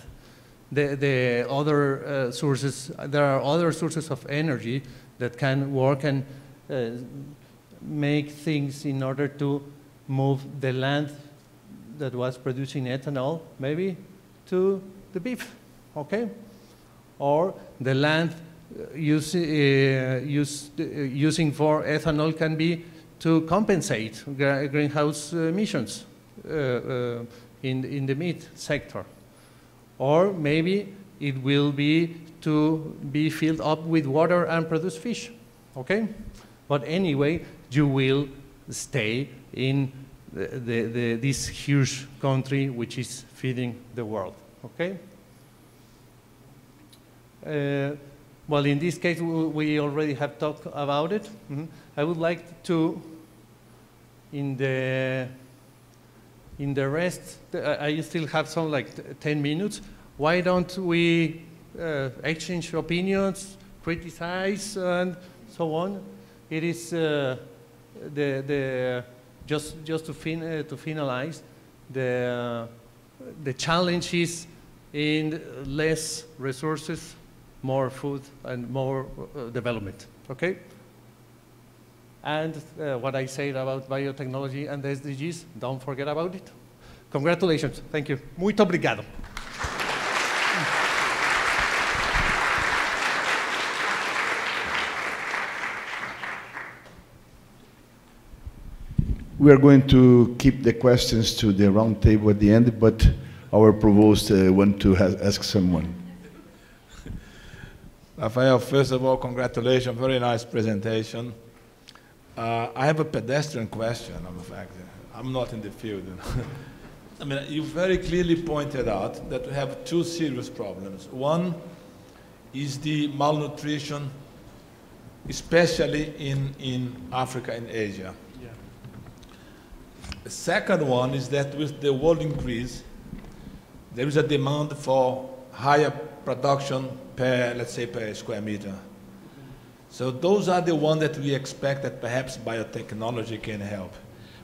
The other sources, there are other sources of energy that can work and make things in order to move the land that was producing ethanol maybe to the beef, okay? Or the land using for ethanol can be to compensate greenhouse emissions in the meat sector. Or maybe it will be to be filled up with water and produce fish, okay? But anyway, you will stay in this huge country which is feeding the world, okay? Well, in this case, we already have talked about it. I would like to, in the In the rest, I still have some like 10 minutes. Why don't we exchange opinions, criticize, and so on? It is just to finalize, the challenge is in less resources, more food, and more development, okay? And what I said about biotechnology and the SDGs, don't forget about it. Congratulations, thank you. Muito obrigado. We are going to keep the questions to the round table at the end, but our provost want to ask someone. Rafael, first of all, congratulations, very nice presentation. I have a pedestrian question, in fact. I'm not in the field. I mean, you very clearly pointed out that we have two serious problems. One is the malnutrition, especially in Africa and Asia. Yeah. The second one is that with the world increase, there is a demand for higher production per, let's say, per square meter. So those are the ones that we expect that perhaps biotechnology can help.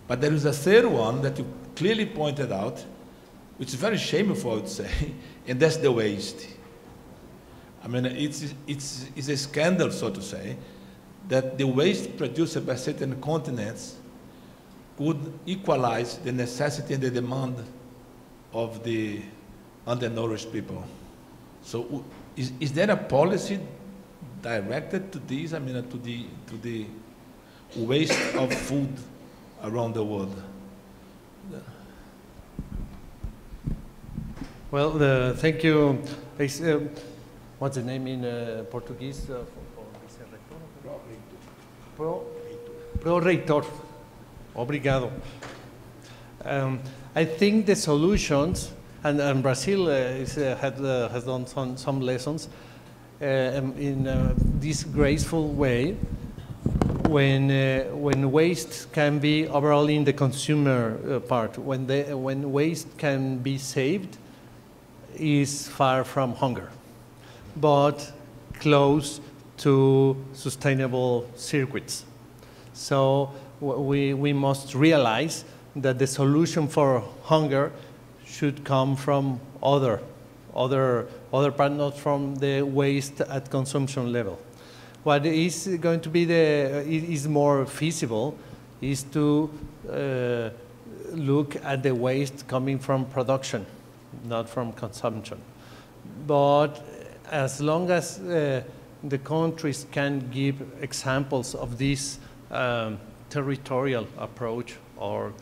But there is a third one that you clearly pointed out, which is very shameful, I would say, and that's the waste. I mean, it's a scandal, so to say, that the waste produced by certain continents could equalize the necessity and the demand of the undernourished people. So is there a policy directed to this, I mean, to the waste of food around the world? Well, thank you. What's the name in Portuguese? Pro-reitor. Obrigado. I think the solutions, and Brazil has done some lessons in this graceful way, when waste can be overall in the consumer part, when waste can be saved, is far from hunger, but close to sustainable circuits. So we must realize that the solution for hunger should come from other part, not from the waste at consumption level. What is going to be is more feasible is to look at the waste coming from production, not from consumption. But as long as the countries can give examples of this territorial approach or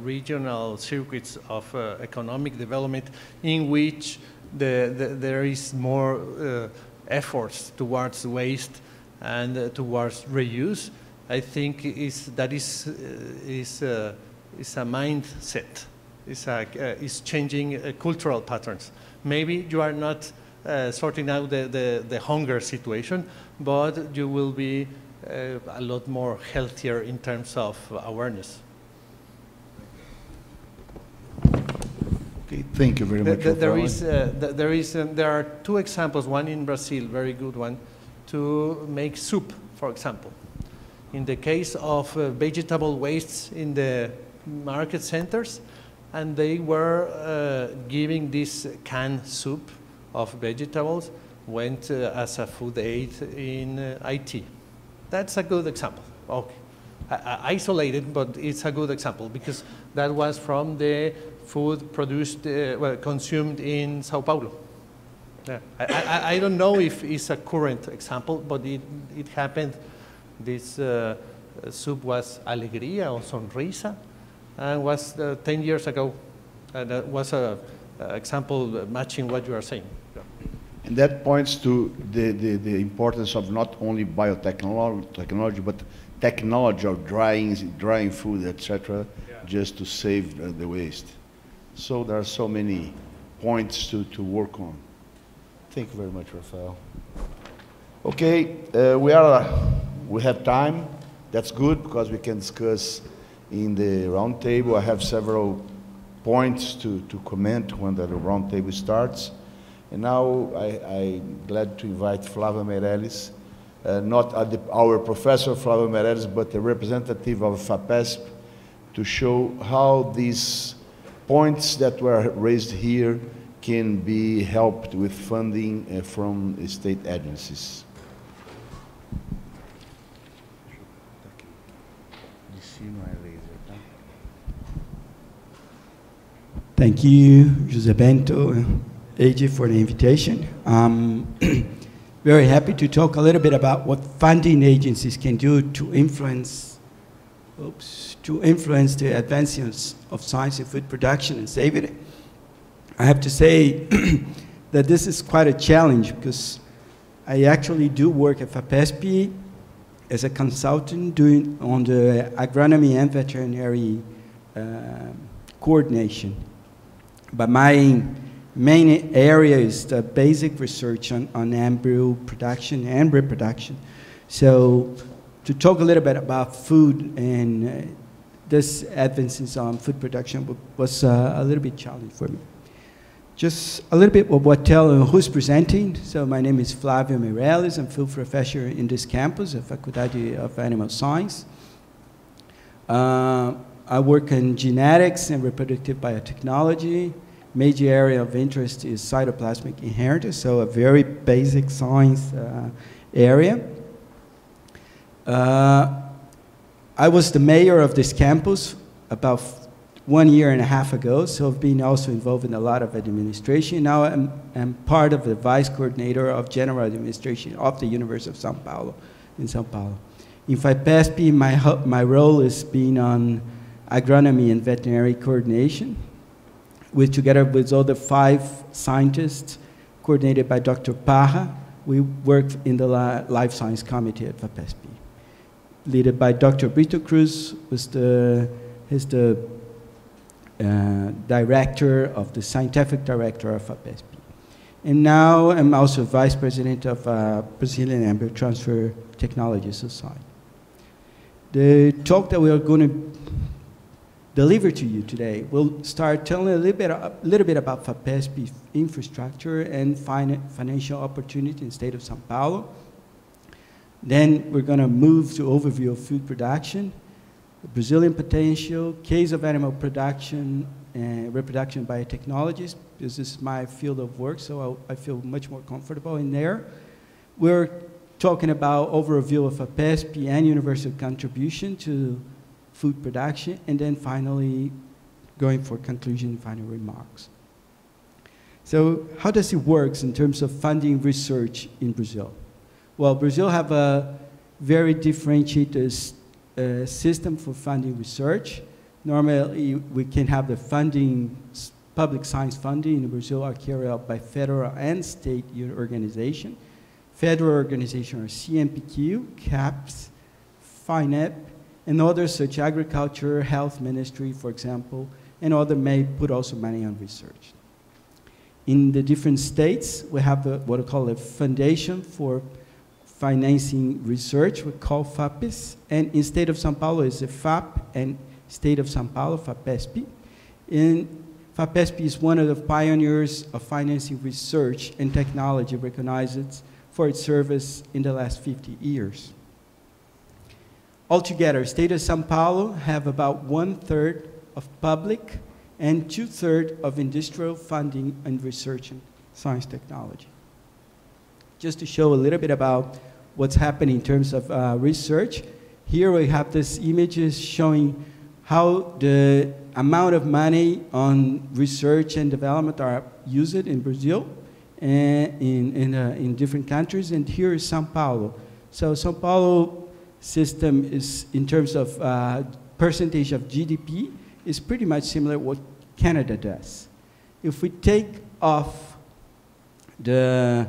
regional circuits of economic development in which there is more efforts towards waste and towards reuse, I think that is a mindset. Is changing cultural patterns. Maybe you are not sorting out the hunger situation, but you will be a lot more healthier in terms of awareness. Okay, thank you very much. There are two examples, one in Brazil, very good one, to make soup, for example. In the case of vegetable wastes in the market centers, and they were giving this canned soup of vegetables, went as a food aid in IT. That's a good example. Okay. Isolated, but it's a good example because that was from the food produced, consumed in Sao Paulo. Yeah. I don't know if it's a current example, but it happened. This soup was Alegria or Sonrisa, and was 10 years ago. That was an example matching what you are saying. Yeah. And that points to the importance of not only biotechnology, but technology of drying food, etc., just to save the waste. So there are so many points to work on. Thank you very much, Rafael. Okay, we have time. That's good because we can discuss in the round table. I have several points to comment when the roundtable starts. And now I'm glad to invite Flávia Meirelles, not our professor Flávia Meirelles, but the representative of FAPESP, to show how these points that were raised here can be helped with funding from state agencies. Thank you, José Bento, AJ, for the invitation. I'm very happy to talk a little bit about what funding agencies can do to influence the advancements of science in food production and safety. I have to say that this is quite a challenge because I actually do work at FAPESP as a consultant on the agronomy and veterinary coordination. But my main area is the basic research on embryo production and reproduction. So to talk a little bit about food and this advances on food production was a little bit challenging for me. Just a little bit of what who's presenting. So my name is Flávia Meirelles. I'm field professor in this campus at Faculdade of Animal Science. I work in genetics and reproductive biotechnology. Major area of interest is cytoplasmic inheritance, so a very basic science area. I was the mayor of this campus about 1.5 years ago, so I've been also involved in a lot of administration. Now I'm part of the vice coordinator of general administration of the University of São Paulo, in São Paulo. In FAPESP, my role is being on agronomy and veterinary coordination, together with other 5 scientists, coordinated by Dr. Parra. We work in the Life Science Committee at FAPESP, led by Dr. Brito Cruz, who's the director of the scientific director of FAPESP. And now I'm also vice president of Brazilian Embryo Transfer Technology Society. The talk that we are going to deliver to you today will start telling a little bit about FAPESP infrastructure and financial opportunity in the state of São Paulo. Then we're going to move to overview of food production, the Brazilian potential, case of animal production, and reproduction biotechnologies, because this is my field of work, so I feel much more comfortable in there. We're talking about overview of FAPESP and universal contribution to food production, and then finally going for conclusion and final remarks. So how does it work in terms of funding research in Brazil? Well, Brazil have a very differentiated system for funding research. Normally, we can have the funding, public science funding in Brazil are carried out by federal and state organizations. Federal organizations are CNPq, CAPES, FINEP, and others such Agriculture, Health Ministry, for example, and others may put also money on research. In the different states, we have what we call a foundation for financing research, we call FAPES, and in state of São Paulo is the FAP, and state of São Paulo, FAPESP. And FAPESP is one of the pioneers of financing research and technology, recognized for its service in the last 50 years. Altogether, state of São Paulo have about 1/3 of public and 2/3 of industrial funding and research in science technology. Just to show a little bit about what's happening in terms of research, here we have these images showing how the amount of money on research and development are used in Brazil and in different countries, and here is São Paulo. So São Paulo system is, in terms of percentage of GDP, is pretty much similar to what Canada does. If we take off the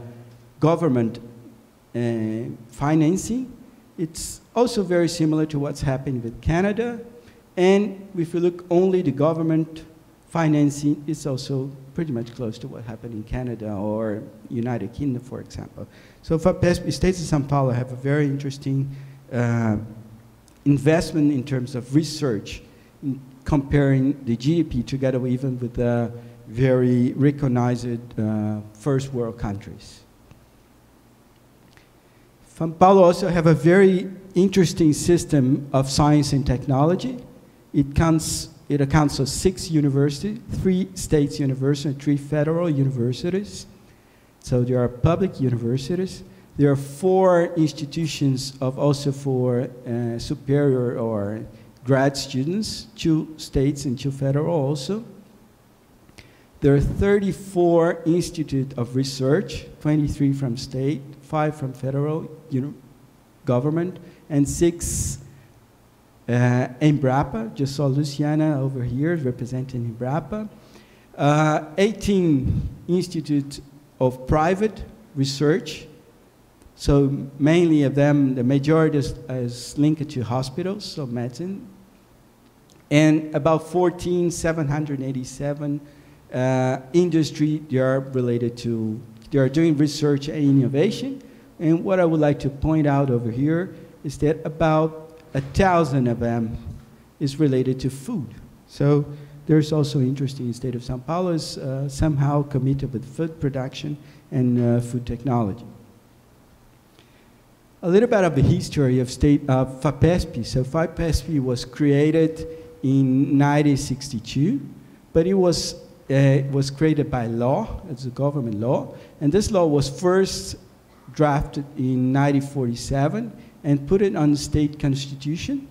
government financing, it's also very similar to what's happening with Canada. And if you look only the government financing, it's also pretty much close to what happened in Canada or United Kingdom, for example. So FAPESP, states of São Paulo have a very interesting investment in terms of research comparing the GDP together even with the very recognized first world countries. São Paulo also have a very interesting system of science and technology. It accounts for 6 universities, 3 state universities, and 3 federal universities. So there are public universities. There are 4 institutions of also for superior or grad students, 2 states and 2 federal also. There are 34 institutes of research, 23 from state, 5 from federal government, and 6 Embrapa. Just saw Luciana over here representing Embrapa. 18 institutes of private research. So mainly of them, the majority is linked to hospitals, so medicine. And about 14,787 industry, they are related to, they are doing research and innovation. And what I would like to point out over here is that about 1,000 of them is related to food. So there's also interest in the state of São Paulo is somehow committed with food production and food technology. A little bit of the history of FAPESP. So FAPESP was created in 1962, but it was created by law, it's a government law, and this law was first drafted in 1947 and put it on the state constitution,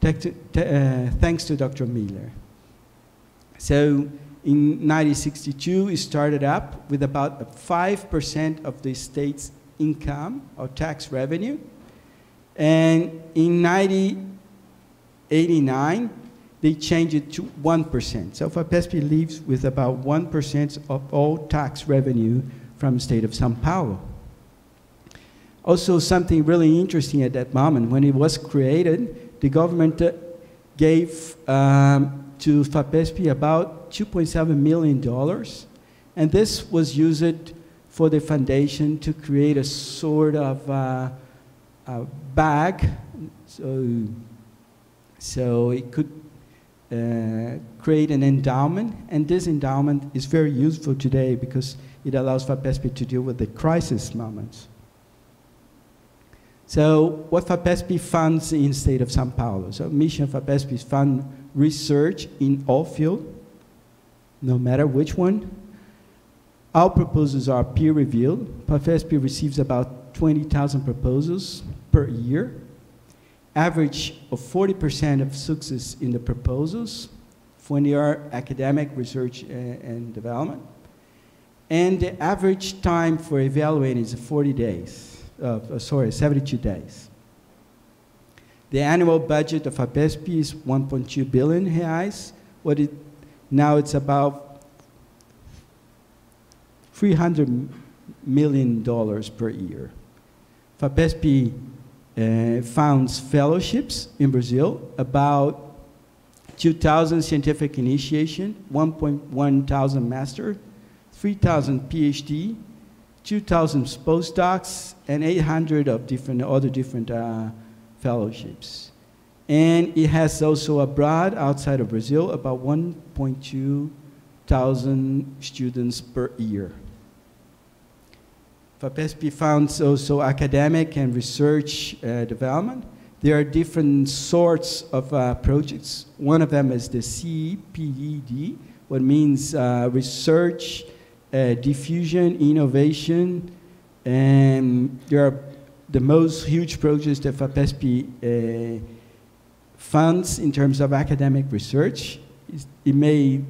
thanks to Dr. Miller. So in 1962, it started up with about 5% of the state's income or tax revenue. And in 1989, they changed it to 1%. So FAPESP leaves with about 1% of all tax revenue from the state of São Paulo. Also, something really interesting at that moment, when it was created, the government gave to FAPESP about $2.7 million, and this was used for the foundation to create a sort of a bag, so it could create an endowment, and this endowment is very useful today because it allows FAPESP to deal with the crisis moments. So what FAPESP funds in the state of São Paulo? So mission of FAPESP is fund research in all fields, no matter which one. All proposals are peer-reviewed. FAPESP receives about 20,000 proposals per year. Average of 40% of success in the proposals when they are academic research and development. And the average time for evaluating is 40 days. 72 days. The annual budget of FAPESP is 1.2 billion reais. Now it's about $300 million per year. FAPESP funds fellowships in Brazil, about 2,000 scientific initiation, 1,100 master, 3,000 PhD, 2,000 postdocs, and 800 of other different fellowships. And it has also abroad, outside of Brazil, about 1,200 students per year. FAPESP funds also academic and research development. There are different sorts of projects. One of them is the CPED, what means research, diffusion, innovation, and there are the most huge projects that FAPESP funds in terms of academic research. It may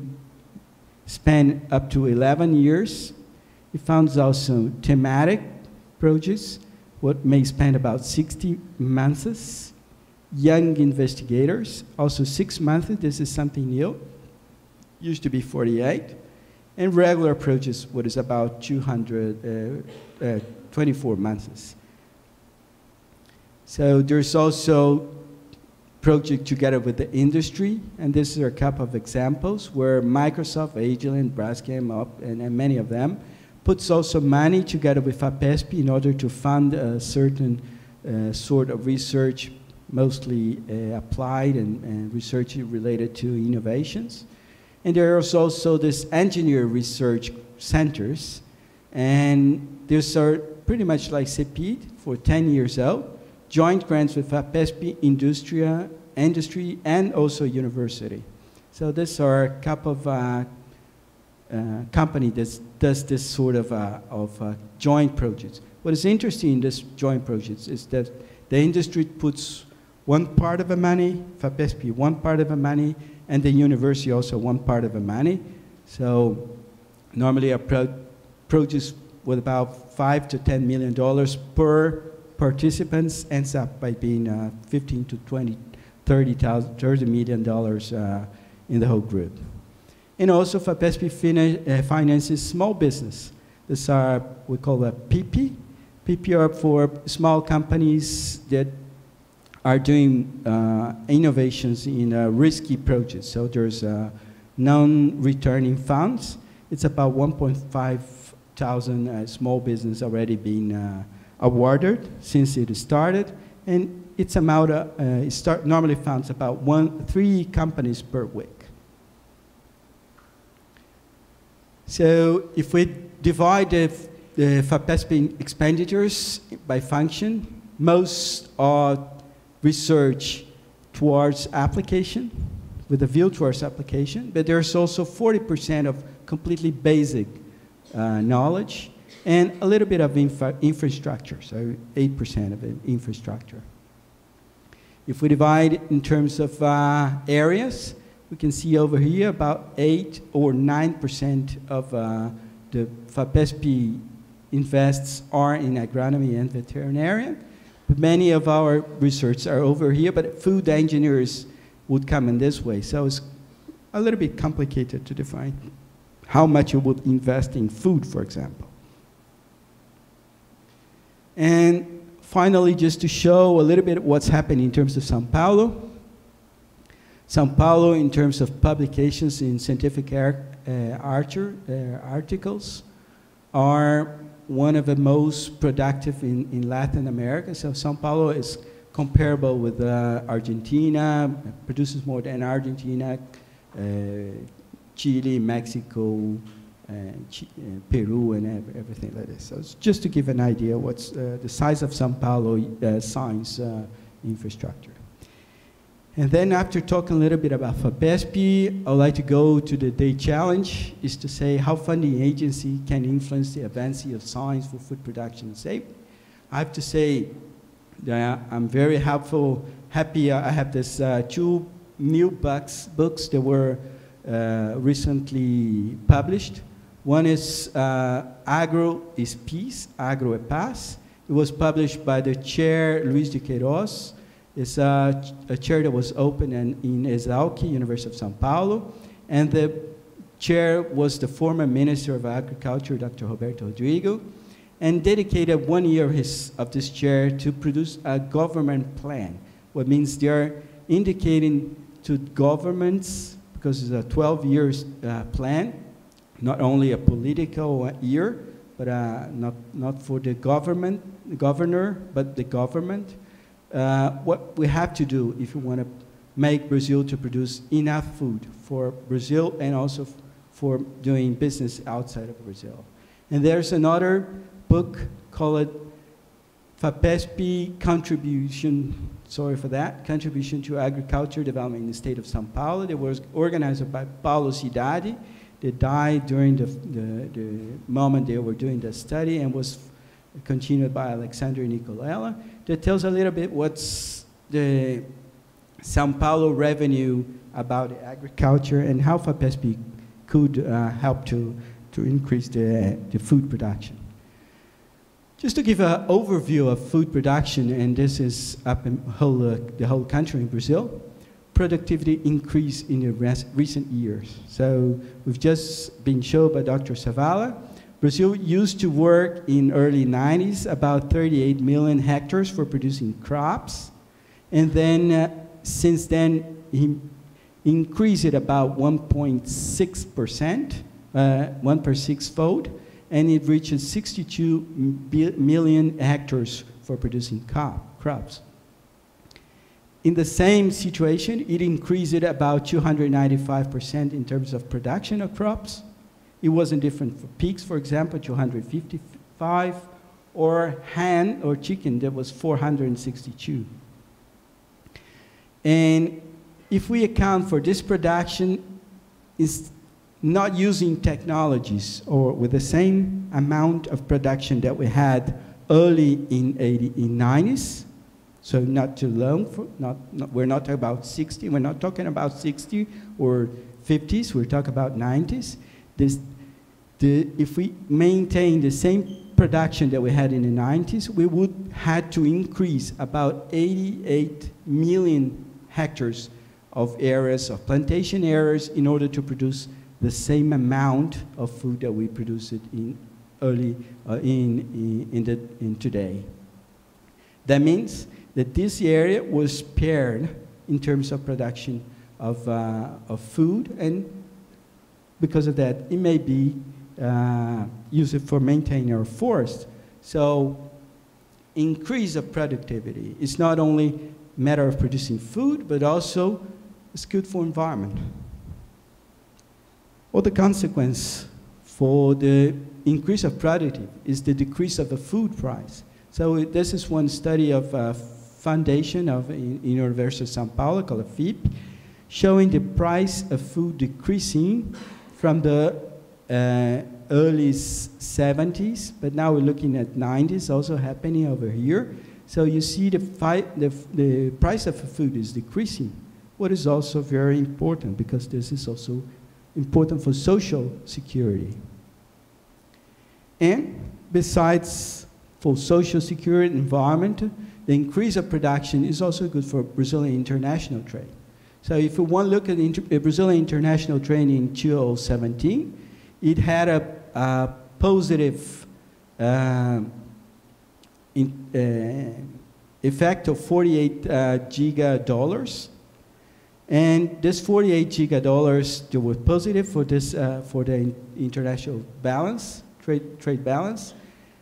span up to 11 years. It funds also thematic projects, what may span about 60 months. Young investigators, also 6 months, this is something new. Used to be 48. And regular projects, what is about 24 months. So there's also project together with the industry, and this is a couple of examples where Microsoft, Agilent, Braskem, and many of them puts also money together with FAPESP in order to fund a certain sort of research mostly applied and research related to innovations. And there are also this engineer research centers, and these are pretty much like CEPID for 10 years old, joint grants with FAPESP, industry, and also university. So these are a couple of company that does this sort of joint projects. What is interesting in this joint projects is that the industry puts one part of the money, FAPESP one part of the money, and the university also one part of the money. So normally a project with about $5 to $10 million per participants ends up by being 15 to 20, $30 million in the whole group. And also FAPESP finances small business. These are, we call that PP. PP are for small companies that are doing innovations in risky projects. So there's non-returning funds. It's about 1.5 thousand small business already been awarded since it started. And it's amount normally funds about 3 companies per week. So if we divide the FAPESP expenditures by function, most are research towards application, with a view towards application, but there's also 40% of completely basic knowledge, and a little bit of infrastructure, so 8% of infrastructure. If we divide in terms of areas, we can see over here about 8 or 9% of the FAPESP invests are in agronomy and veterinarian. But many of our research are over here, but food engineers would come in this way. So it's a little bit complicated to define how much you would invest in food, for example. And finally, just to show a little bit what's happening in terms of São Paulo. São Paulo, in terms of publications in scientific articles, are one of the most productive in Latin America. So São Paulo is comparable with Argentina, produces more than Argentina, Chile, Mexico, Peru, and everything like this. So it's just to give an idea what's the size of São Paulo science infrastructure. And then after talking a little bit about FAPESP, I would like to go to the day challenge, is to say how funding agency can influence the advancement of science for food production and safety. I have to say that I'm very happy I have this 2 new books that were recently published. One is Agro is Peace, Agro é Paz. It was published by the chair, Luis de Queiroz. It's a chair that was open in Exalc, University of São Paulo, and the chair was the former Minister of Agriculture, Dr. Roberto Rodrigo, and dedicated 1 year of this chair to produce a government plan, what means they're indicating to governments, because it's a 12 years plan, not only a political year, but not for the governor, but the government. What we have to do if we want to make Brazil to produce enough food for Brazil and also for doing business outside of Brazil. And there's another book called FAPESP Contribution, sorry for that, Contribution to Agriculture Development in the State of São Paulo. It was organized by Paulo Cidade. They died during the moment they were doing the study, and was continued by Alexandre Nicolella. That tells a little bit what's the São Paulo revenue about agriculture and how FAPESP could help to increase the food production. Just to give an overview of food production, and this is up in the whole country in Brazil, productivity increased in the recent years. So we've just been shown by Dr. Savala. Brazil used to work in early 90s about 38 million hectares for producing crops. And then since then, he increased it about 1.6%, 1.6-fold, and it reaches 62 million hectares for producing crops. In the same situation, it increased it about 295% in terms of production of crops. It wasn't different for pigs, for example, 255, or hen or chicken, that was 462. And if we account for this production, is not using technologies or with the same amount of production that we had early in 90s, so not too long, we're not talking about 60, we're not talking about 60 or 50s, we're talking about 90s. If we maintain the same production that we had in the 90s, we would have to increase about 88 million hectares of areas, of plantation areas, in order to produce the same amount of food that we produced in today. That means that this area was spared in terms of production of food, and because of that, it may be used for maintaining our forest. So increase of productivity is not only a matter of producing food, but also it's good for environment. Well, the consequence for the increase of productivity is the decrease of the food price. So this is one study of a foundation of University of São Paulo called FIP, showing the price of food decreasing from the early 70s, but now we're looking at 90s also happening over here. So you see the price of food is decreasing. What is also very important, because this is also important for social security. And besides for social security, environment, the increase of production is also good for Brazilian international trade. So if we want to look at Brazilian international trade in 2017, it had a positive effect of 48 giga-dollars. And this 48 giga-dollars that were positive for this for the international balance, trade balance.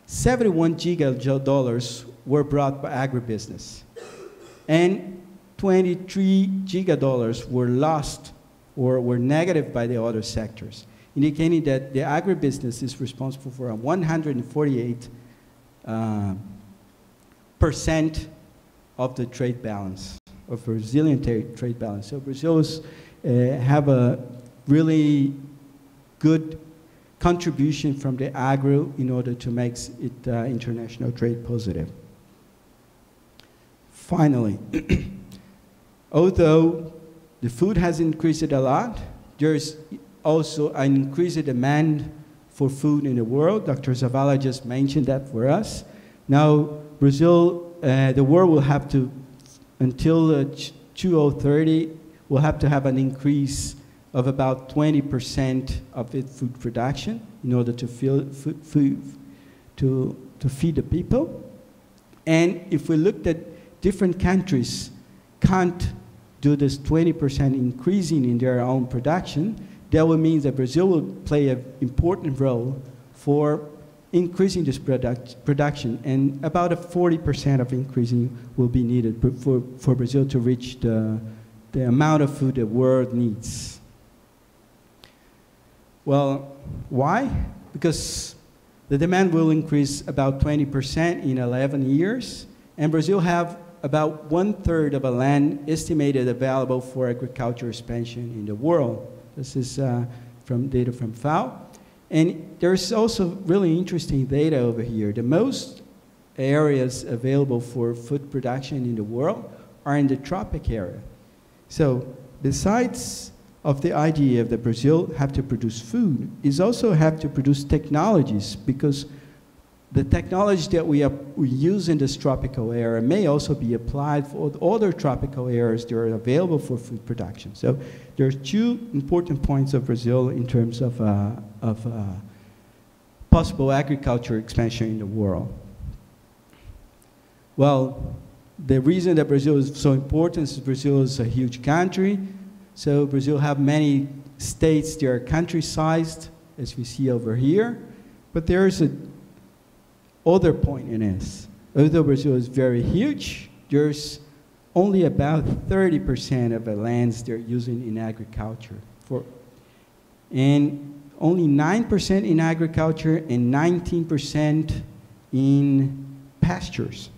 71 giga-dollars were brought by agribusiness, and 23 giga-dollars were lost or were negative by the other sectors, indicating that the agribusiness is responsible for a 148% of the trade balance, of Brazilian trade balance. So Brazil's have a really good contribution from the agro in order to make it international trade positive. Finally, although the food has increased a lot, there's also an increased demand for food in the world. Dr. Zavala just mentioned that for us. Now, Brazil, the world will have to, until 2030, will have to have an increase of about 20% of its food production in order to feed the people. And if we looked at different countries can't do this 20% increasing in their own production, that will mean that Brazil will play an important role for increasing this production, and about a 40% of increasing will be needed for Brazil to reach the amount of food the world needs. Well, why? Because the demand will increase about 20% in 11 years, and Brazil have about 1/3 of the land estimated available for agriculture expansion in the world. This is from data from FAO. And there's also really interesting data over here. The most areas available for food production in the world are in the tropic area. So besides of the idea that Brazil have to produce food, is also have to produce technologies, because the technology that we use in this tropical area may also be applied for other tropical areas that are available for food production. So there's two important points of Brazil in terms of possible agriculture expansion in the world. Well, the reason that Brazil is so important is Brazil is a huge country. So Brazil have many states that are country-sized, as we see over here. But there's a other point in this. Although Brazil is very huge, there's only about 30% of the lands they're using in agriculture. And only 9% in agriculture and 19% in pastures.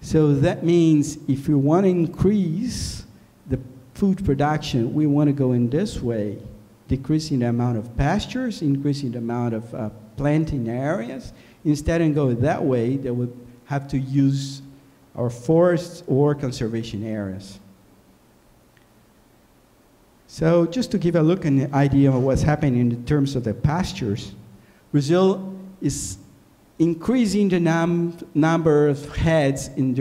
So that means if we want to increase the food production, we want to go in this way, decreasing the amount of pastures, increasing the amount of planting areas. Instead of going that way, they would have to use our forests or conservation areas. So just to give a look and an idea of what's happening in terms of the pastures, Brazil is increasing the number of heads in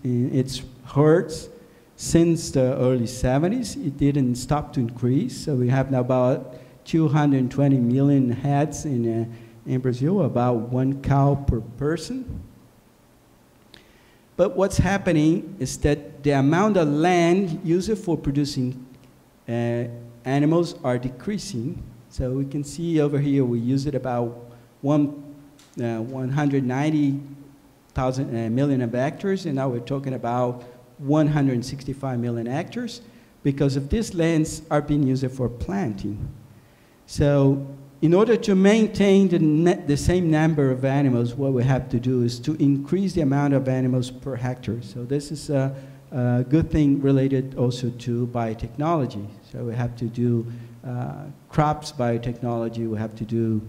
its herds since the early 70s. It didn't stop to increase, so we have now about 220 million heads in Brazil, about 1 cow per person. But what's happening is that the amount of land used for producing animals are decreasing. So we can see over here we use it about 190,000 million of hectares, and now we're talking about 165 million hectares, because of these lands are being used for planting. So in order to maintain the same number of animals, what we have to do is to increase the amount of animals per hectare. So this is a good thing related also to biotechnology. So we have to do crops biotechnology, we have to do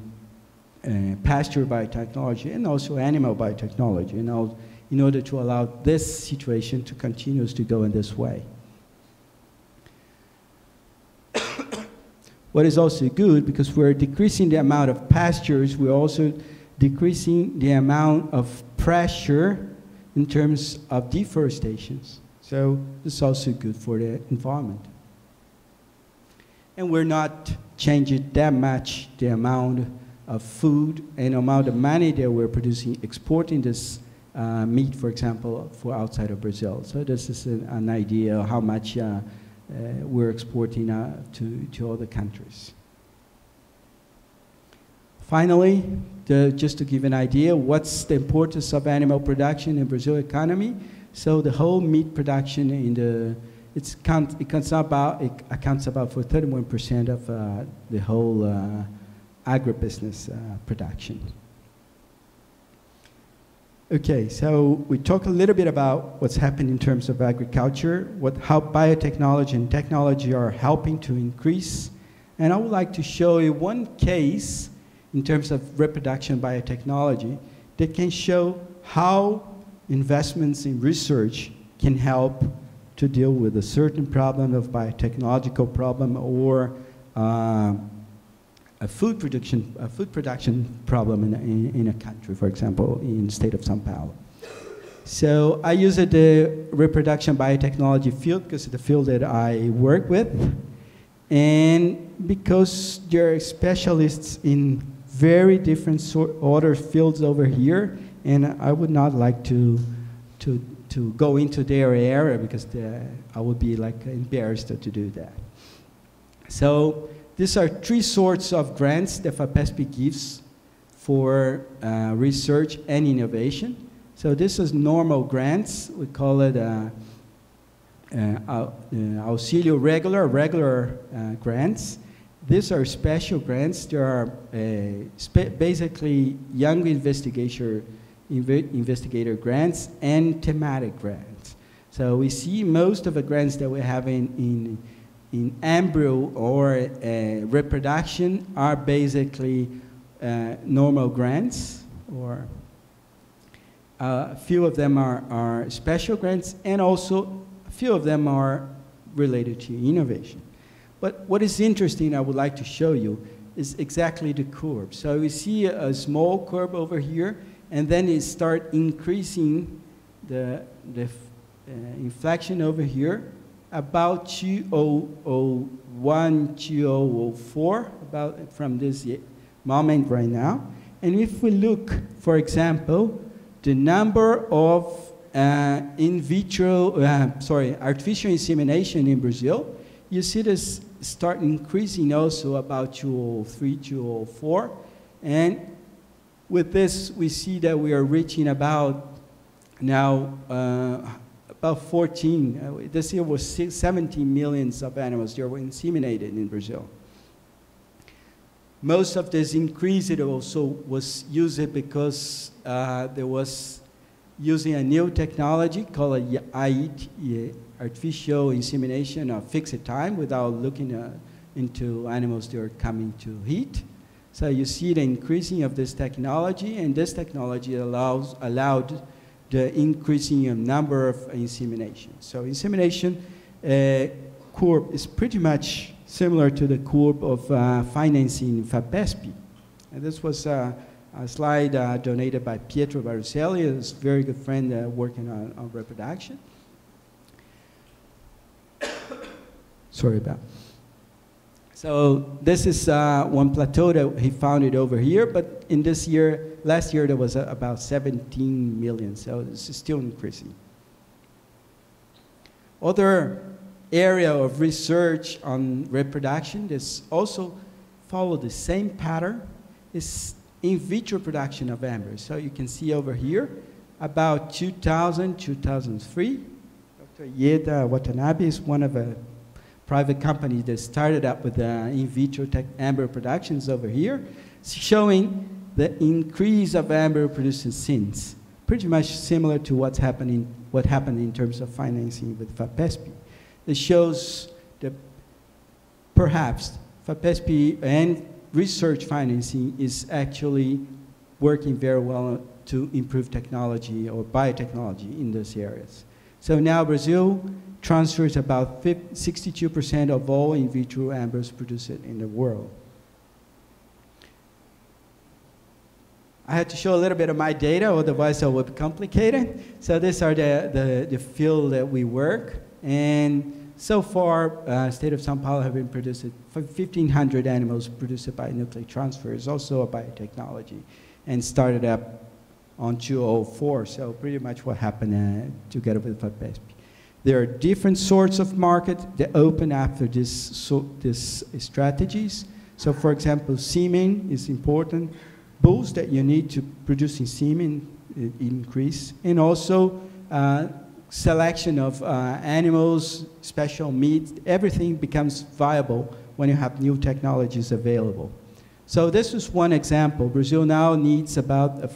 pasture biotechnology, and also animal biotechnology, in order to allow this situation to continue to go in this way. What is also good, because we're decreasing the amount of pastures, we're also decreasing the amount of pressure in terms of deforestation. So this is also good for the environment. And we're not changing that much the amount of food and amount of money that we're producing, exporting this meat, for example, for outside of Brazil. So this is an idea of how much we're exporting to other countries. Finally, just to give an idea, what's the importance of animal production in Brazil economy? So the whole meat production it accounts about for 31% of the whole agribusiness production. Okay, so we talk a little bit about what's happened in terms of agriculture, how biotechnology and technology are helping to increase. And I would like to show you one case in terms of reproduction biotechnology that can show how investments in research can help to deal with a certain problem of biotechnological problem or a food production problem in a country, for example, in the state of São Paulo. So I use the reproduction biotechnology field because it's the field that I work with, and because there are specialists in very different other fields over here, and I would not like to go into their area because I would be like embarrassed to do that. So these are 3 sorts of grants that FAPESP gives for research and innovation. So this is normal grants. We call it auxílio regular grants. These are special grants. There are basically young investigator grants and thematic grants. So we see most of the grants that we have in embryo or reproduction are basically normal grants, or a few of them are special grants, and also a few of them are related to innovation. But what is interesting, I would like to show you, is exactly the curve. So we see a small curve over here, and then it starts increasing the inflection over here, about 2001, 2004, about from this moment right now. And if we look, for example, the number of artificial insemination in Brazil, you see this start increasing also about 2003, 2004. And with this, we see that we are reaching about now about 14. This year was 17 millions of animals that were inseminated in Brazil. Most of this increase it also was used because there was using a new technology called IET, artificial insemination of fixed time without looking into animals that are coming to heat. So you see the increasing of this technology, and this technology allowed the increasing number of insemination. So insemination curve is pretty much similar to the curve of financing FAPESP. And this was a slide donated by Pietro Baruselli, a very good friend working on reproduction. Sorry about. So this is one plateau that he found it over here, but in this year, last year there was about 17 million, so this is still increasing. Other area of research on reproduction that's also follow the same pattern is in vitro production of embryos. So you can see over here, about 2000, 2003, Dr. Ieda Watanabe is one of the private companies that started up with in vitro embryo productions over here, showing the increase of embryo producing since, pretty much similar to what happened in terms of financing with FAPESP. It shows that perhaps FAPESP and research financing is actually working very well to improve technology or biotechnology in those areas. So now Brazil transfers about 62% of all in vitro embryos produced in the world. I had to show a little bit of my data, otherwise it would be complicated. So these are the field that we work. And so far, state of São Paulo have been producing 1,500 animals produced by nuclear transfer. It's also a biotechnology and started up on 2004. So pretty much what happened together with FAPESP. There are different sorts of markets that open after this strategies. So for example, semen is important. Bulls that you need to produce in semen increase. And also selection of animals, special meat, everything becomes viable when you have new technologies available. So this is one example. Brazil now needs about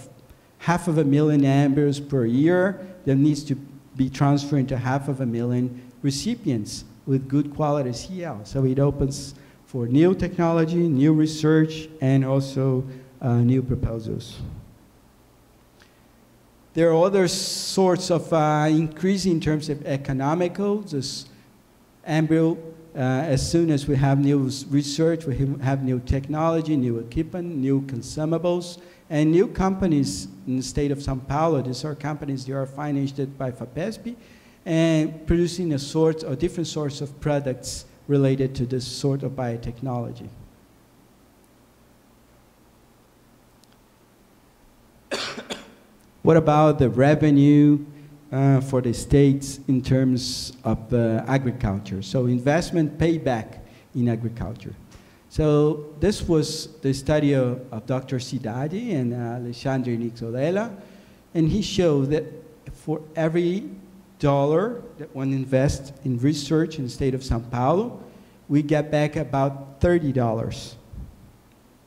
500,000 embryos per year that needs to be transferred to 500,000 recipients with good quality CL. So it opens for new technology, new research, and also new proposals. There are other sorts of increase in terms of economical. This embryo, as soon as we have new research, we have new technology, new equipment, new consumables, and new companies in the state of São Paulo. These are companies that are financed by FAPESP and producing a sort or different sorts of products related to this sort of biotechnology. What about the revenue for the states in terms of agriculture? So investment payback in agriculture. So this was the study of Dr. Cidade and Alexandre Nixolela, and he showed that for every dollar that one invests in research in the state of São Paulo, we get back about $30.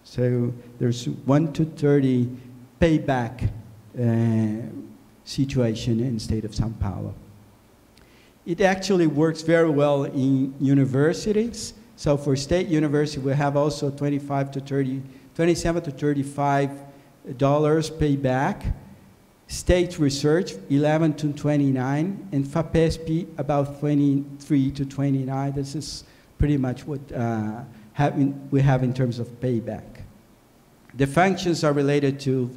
So there's 1 to 30 payback situation in the state of São Paulo. It actually works very well in universities. So for state university, we have also 27 to $35 payback. State research, 11 to 29, and FAPESP about 23 to 29. This is pretty much what we have in terms of payback. The functions are related to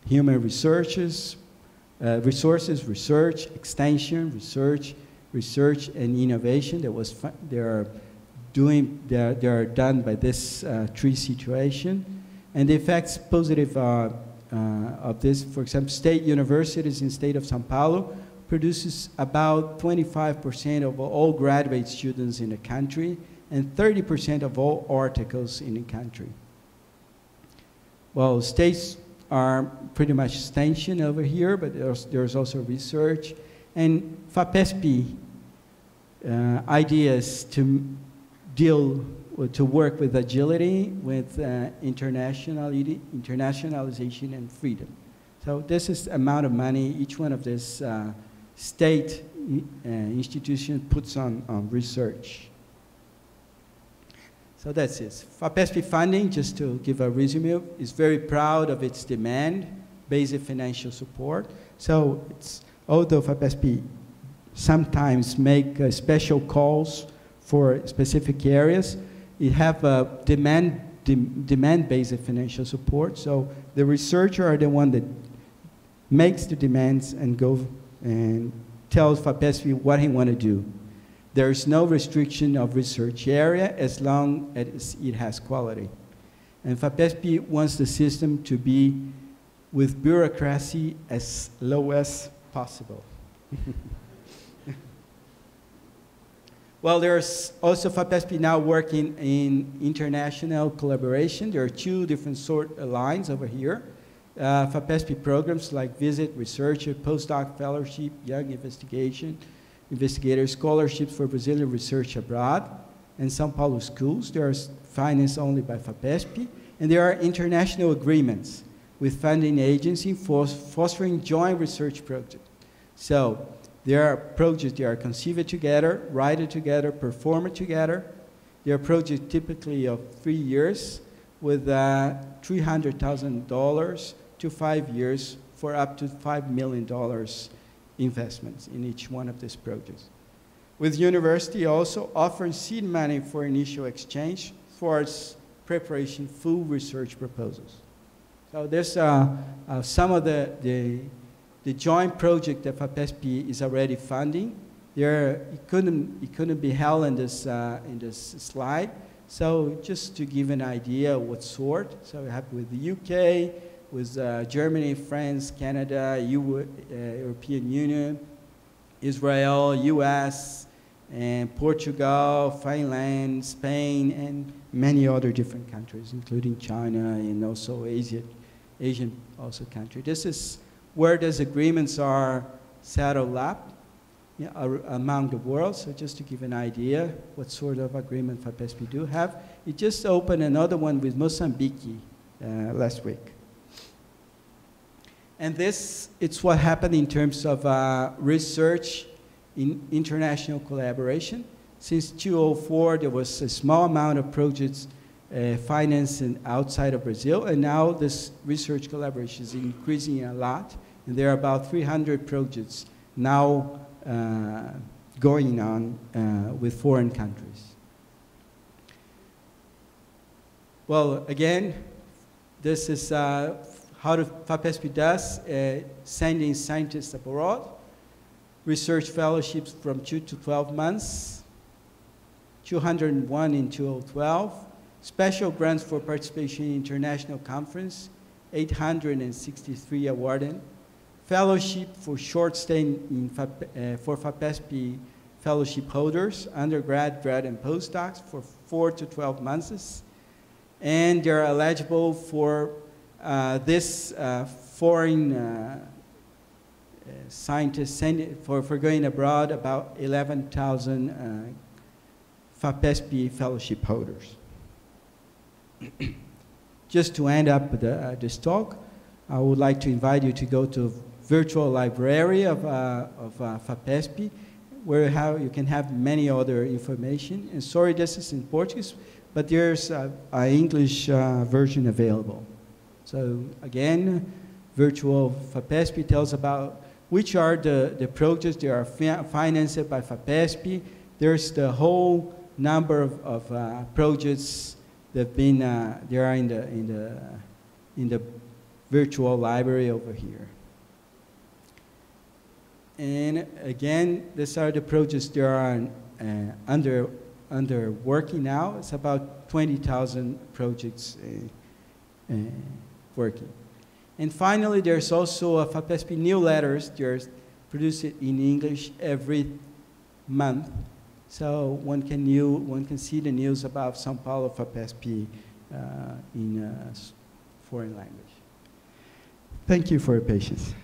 human resources, research, extension, research, and innovation. They are done by this tree situation, and the effects positive of this, for example, state universities in the state of São Paulo produces about 25% of all graduate students in the country and 30% of all articles in the country. Well, states are pretty much extension over here, but there's also research. And FAPESP ideas to to work with agility, with internationalization and freedom. So this is the amount of money each one of these state institutions puts on research. So that's it. FAPESP funding, just to give a resume, is very proud of its demand-based financial support. So it's, although FAPESP sometimes make special calls for specific areas, it have a demand-based financial support. So the researcher are the one that makes the demands and go and tells FAPESP what he want to do. There is no restriction of research area as long as it has quality. And FAPESP wants the system to be with bureaucracy as low as possible. Well, there's also FAPESP now working in international collaboration. There are two different sort of lines over here. FAPESP programs like Visit, Researcher, Postdoc Fellowship, Young Investigator Scholarships for Brazilian Research Abroad, and São Paulo schools. They are financed only by FAPESP. And there are international agreements with funding agencies for fostering joint research projects. So there are projects that are conceived together, written together, performed together. There are projects typically of 3 years with $300,000 to 5 years for up to $5 million investments in each one of these projects. With university also offering seed money for initial exchange for its preparation full research proposals. So there's some of the joint project that FAPESP is already funding. It couldn't be held in this slide. So just to give an idea of what sort. So we have with the UK, with Germany, France, Canada, European Union, Israel, US, and Portugal, Finland, Spain, and many other different countries, including China and also Asian also countries. This is where these agreements are settled up among the world. So just to give an idea what sort of agreement FAPESP do have. It just opened another one with Mozambique last week. And this, it's what happened in terms of research in international collaboration. Since 2004, there was a small amount of projects financed outside of Brazil, and now this research collaboration is increasing a lot, and there are about 300 projects now going on with foreign countries. Well, again, this is how the FAPESP does, sending scientists abroad, research fellowships from 2 to 12 months, 201 in 2012, special grants for participation in international conference, 863 awarded, fellowship for short stay for FAPESP fellowship holders, undergrad, grad, and postdocs for 4 to 12 months, and they're eligible for this foreign scientists for going abroad, about 11,000 FAPESP fellowship holders. Just to end up this talk, I would like to invite you to go to virtual library of FAPESP, where you can have many other information. And sorry, this is in Portuguese, but there's an English version available. So again, virtual FAPESP tells about which are the projects that are financed by FAPESP. There's the whole number of projects that have been there are in the virtual library over here. And again, these are the projects that are under working now. It's about 20,000 projects working. And finally, there's also a FAPESP newsletters. They're produced in English every month. So one can see the news about São Paulo FAPESP in foreign language. Thank you for your patience.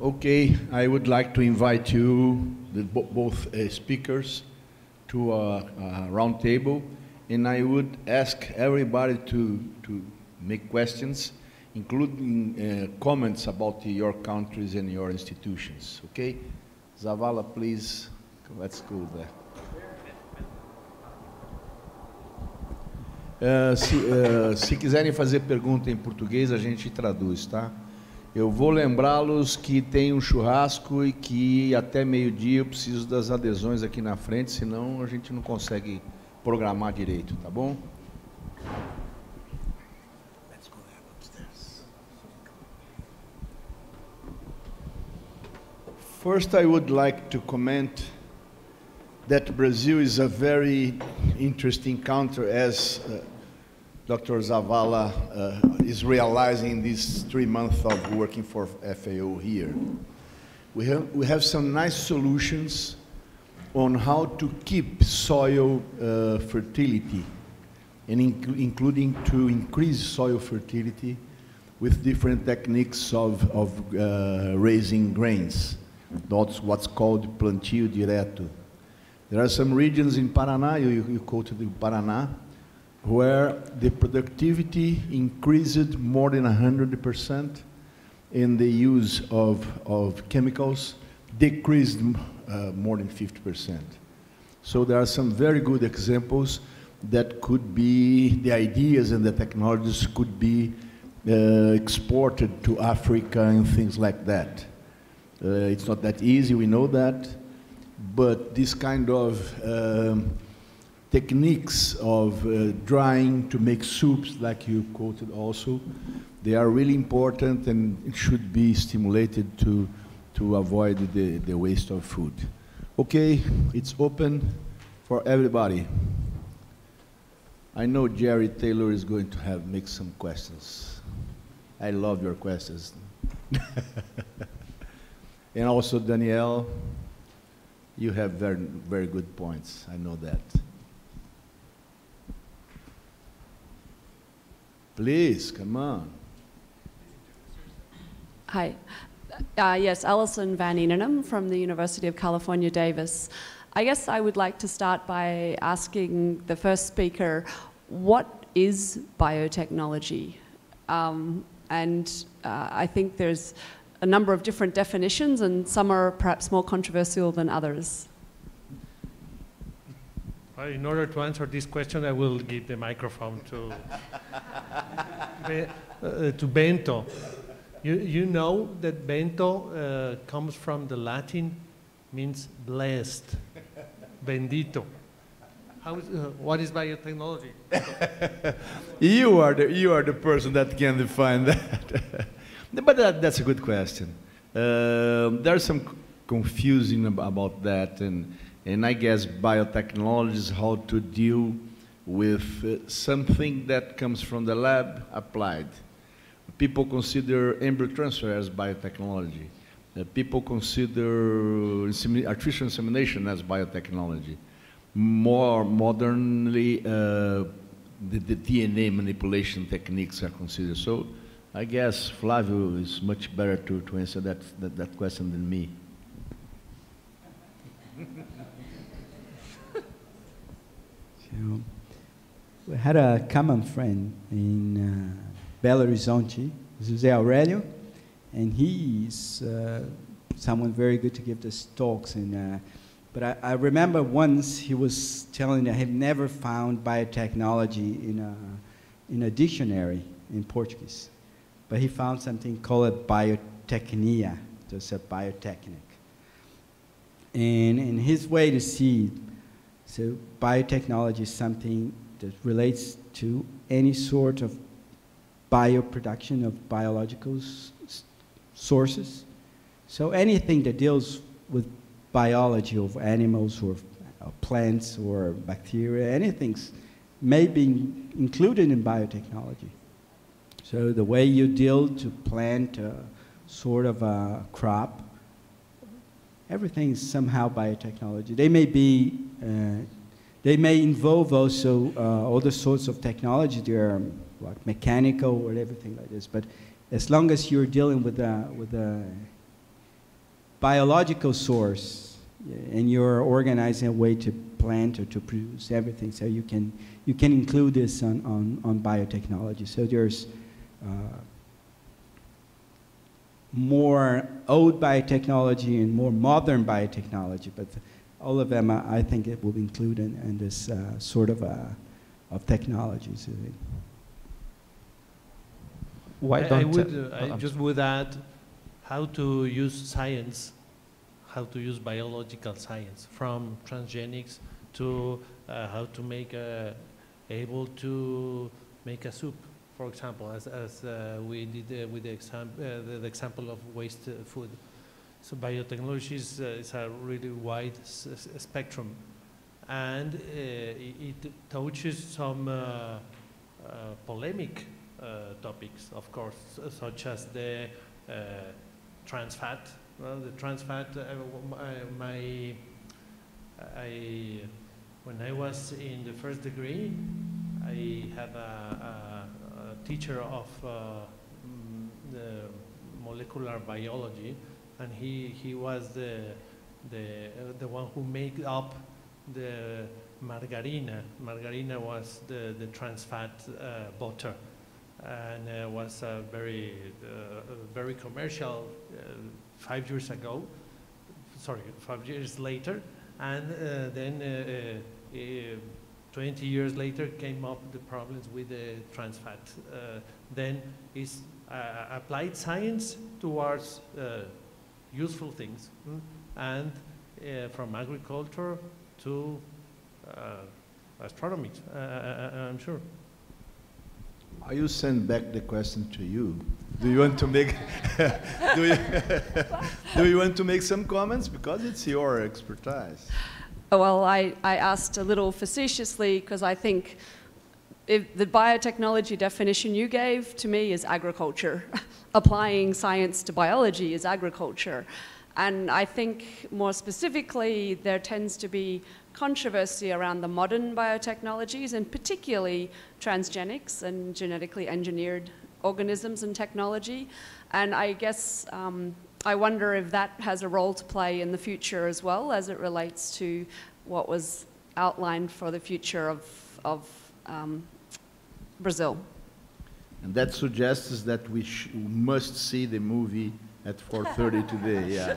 Okay, I would like to invite you, both speakers, to a round table, and I would ask everybody to make questions, including comments about your countries and your institutions. Okay? Zavala, please, let's go there. Se quiserem fazer pergunta em português, a gente traduz, tá? Eu vou lembrá-los que tem um churrasco e que até meio-dia eu preciso das adesões aqui na frente, senão a gente não consegue programar direito, tá bom? Let's go there upstairs. First, I would like to comment that Brazil is a very interesting country, as Dr. Zavala is realizing this 3 months of working for FAO here. We have some nice solutions on how to keep soil fertility, and including to increase soil fertility with different techniques of raising grains. That's what's called plantio direto. There are some regions in Paraná, you quoted Paraná, where the productivity increased more than 100%, and the use of chemicals decreased more than 50%. So there are some very good examples that could be, the ideas and the technologies could be exported to Africa and things like that. It's not that easy, we know that, but this kind of techniques of drying to make soups, like you quoted also, they are really important and it should be stimulated to avoid the waste of food. Okay, it's open for everybody. I know Jerry Taylor is going to make some questions. I love your questions. And also Danielle, you have very, very good points, I know that. Please, come on. Hi. Yes, Alison Van Eenenham from the University of California, Davis. I guess I would like to start by asking the first speaker, what is biotechnology? I think there's a number of different definitions, and some are perhaps more controversial than others. In order to answer this question, I will give the microphone to Bento. You know that Bento comes from the Latin, means blessed, bendito. What is biotechnology? You are the person that can define that. But that's a good question. There's some confusing about that, and I guess biotechnology is how to deal with something that comes from the lab applied. People consider embryo transfer as biotechnology. People consider artificial insemination as biotechnology. More modernly, the DNA manipulation techniques are considered. So I guess Flavio is much better to answer that question than me. So, we had a common friend in Belo Horizonte, José Aurélio, and he's someone very good to give these talks. But I remember once he was telling that he had never found biotechnology in a dictionary in Portuguese. But he found something called biotechnia, just a biotechnic. And in his way to see it, so biotechnology is something that relates to any sort of bioproduction of biological sources. So anything that deals with biology of animals or plants or bacteria, anything may be included in biotechnology. So the way you deal to plant a sort of a crop, everything is somehow biotechnology. They may involve also other sorts of technology. They are like mechanical or everything like this. But as long as you're dealing with biological source, and you're organizing a way to plant or to produce everything. So you can include this on biotechnology. So there's more old biotechnology and more modern biotechnology, but all of them, I think it will include in this sort of technologies. I just would add how to use science, how to use biological science, from transgenics to how to make able to make a soup, for example, as we did with the example of waste food. So biotechnology is a really wide spectrum, and it touches some polemic topics, of course, such as the trans fat. Well, the trans fat, when I was in the first degree, I had a teacher of the molecular biology, and he was the one who made up the margarina. Margarina was the trans fat butter, and was very commercial 5 years ago. Sorry, 5 years later, and then 20 years later came up the problems with the trans fat. Then is applied science towards useful things, and from agriculture to astronomy, I'm sure. I will send back the question to you. Do you want to make do you want to make some comments, because it's your expertise? Well, I asked a little facetiously because I think if the biotechnology definition you gave to me is agriculture. Applying science to biology is agriculture. And I think more specifically, there tends to be controversy around the modern biotechnologies, and particularly transgenics and genetically engineered organisms and technology. And I guess I wonder if that has a role to play in the future as well, as it relates to what was outlined for the future of Brazil. And that suggests that we must see the movie at 4:30 today. Yeah,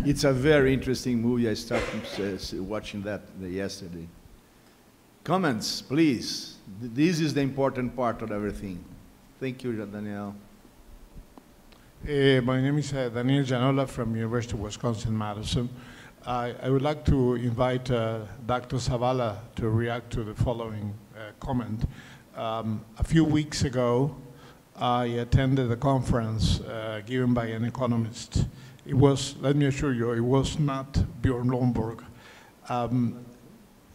it's a very interesting movie. I started watching that yesterday. Comments, please. This is the important part of everything. Thank you, Daniel. My name is Daniel Janola from University of Wisconsin-Madison. I would like to invite Dr. Zavala to react to the following comment. A few weeks ago, I attended a conference given by an economist. It was, let me assure you, it was not Bjorn Lomborg.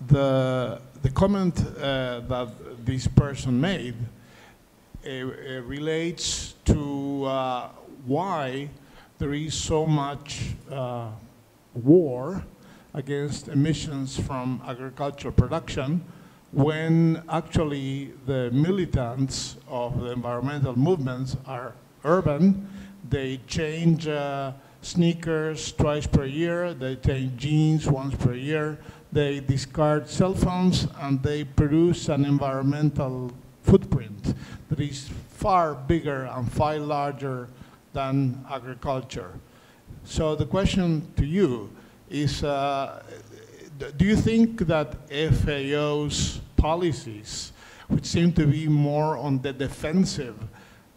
The comment that this person made relates to why there is so much war against emissions from agricultural production, when actually the militants of the environmental movements are urban. They change sneakers twice per year, they change jeans once per year, they discard cell phones, and they produce an environmental footprint that is far bigger and far larger than agriculture. So the question to you is, do you think that FAO's policies, which seem to be more on the defensive,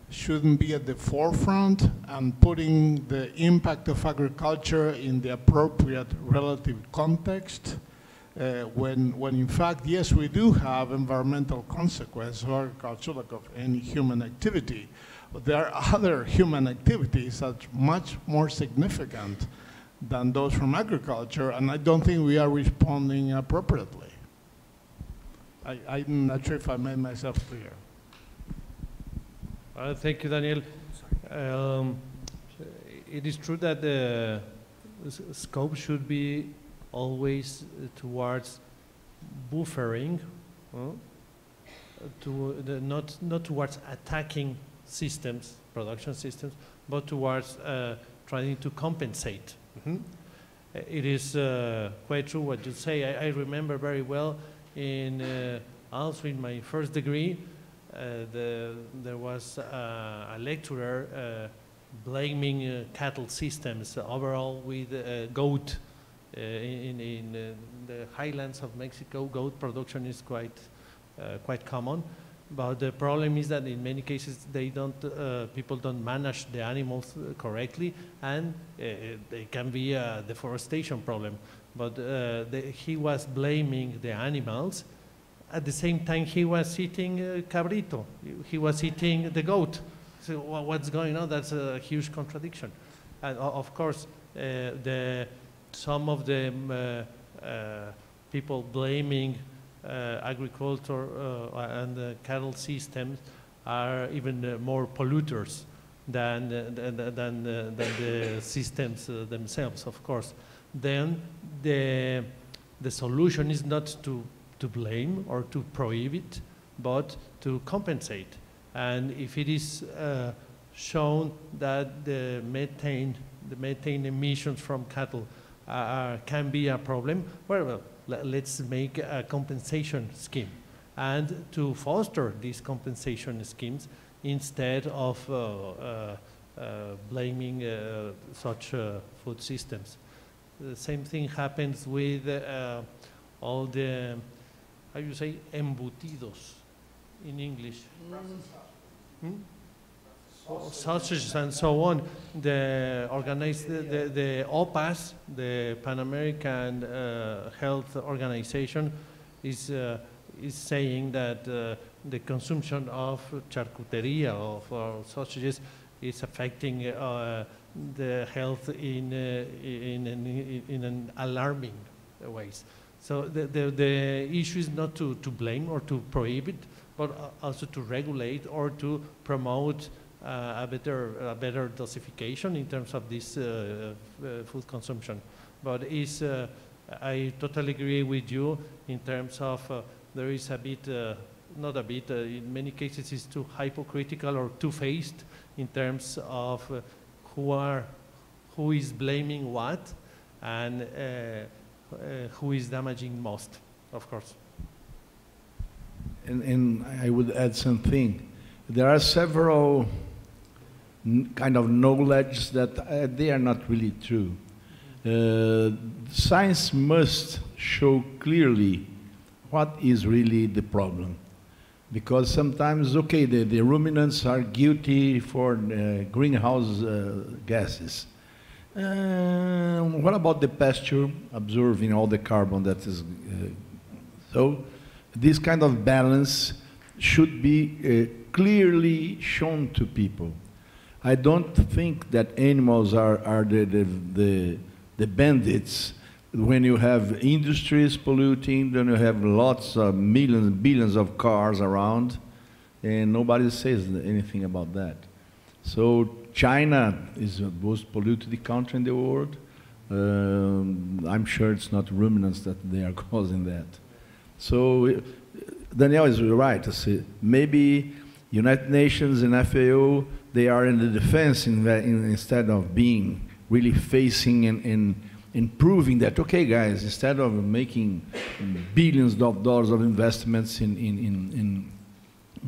shouldn't be at the forefront and putting the impact of agriculture in the appropriate relative context? When in fact, yes, we do have environmental consequences of agriculture, like of any human activity, but there are other human activities that are much more significant than those from agriculture, and I don't think we are responding appropriately. I'm not sure if I made myself clear. Thank you, Daniel. It is true that the scope should be always towards buffering, not towards attacking systems, production systems, but towards trying to compensate Mhm. It is quite true what you say. I remember very well also in my first degree, there was a lecturer blaming cattle systems overall with goat. In the highlands of Mexico, goat production is quite common. But the problem is that in many cases people don't manage the animals correctly, and it can be a deforestation problem. But he was blaming the animals. At the same time, he was eating cabrito. He was eating the goat. So what's going on? That's a huge contradiction. And of course, some of the people blaming agriculture and cattle systems are even more polluters than the systems themselves, of course. Then the solution is not to blame or to prohibit, but to compensate. And if it is shown that the methane emissions from cattle can be a problem, well, let's make a compensation scheme, and to foster these compensation schemes instead of blaming such food systems. The same thing happens with all the, how you say, embutidos in English? Sausages and so on. The OPAS, the Pan American Health Organization, is saying that the consumption of charcuteria, of sausages, is affecting the health in an alarming ways. So the issue is not to blame or to prohibit, but also to regulate or to promote a better dosification in terms of this food consumption. But I totally agree with you in terms of there is a bit, not a bit, in many cases it's too hypocritical or two-faced in terms of who is blaming what and who is damaging most, of course. And I would add something. There are several kind of knowledge that they are not really true. Science must show clearly what is really the problem. Because sometimes, okay, the ruminants are guilty for greenhouse gases. What about the pasture absorbing all the carbon that is... so this kind of balance should be clearly shown to people. I don't think that animals are the bandits. When you have industries polluting, then you have lots of billions of cars around, and nobody says anything about that. So China is the most polluted country in the world. I'm sure it's not ruminants that they are causing that. So Daniel is right to say maybe United Nations and FAO, they are in the defense instead of being really facing and proving that, okay guys, instead of making billions of dollars of investments in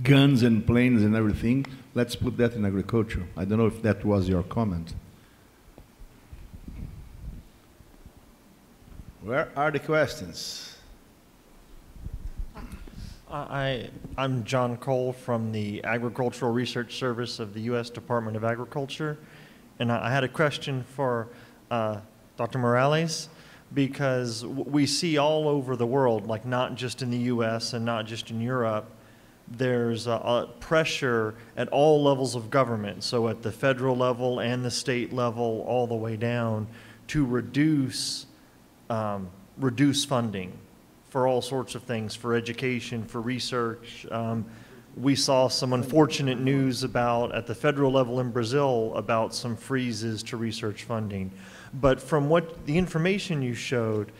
guns and planes and everything, let's put that in agriculture. I don't know if that was your comment. Where are the questions? I'm John Cole from the Agricultural Research Service of the U.S. Department of Agriculture, and I had a question for Dr. Morales, because we see all over the world, like not just in the U.S. and not just in Europe, there's a pressure at all levels of government, so at the federal level and the state level all the way down, to reduce funding for all sorts of things, for education, for research. We saw some unfortunate news at the federal level in Brazil about some freezes to research funding. But from the information you showed,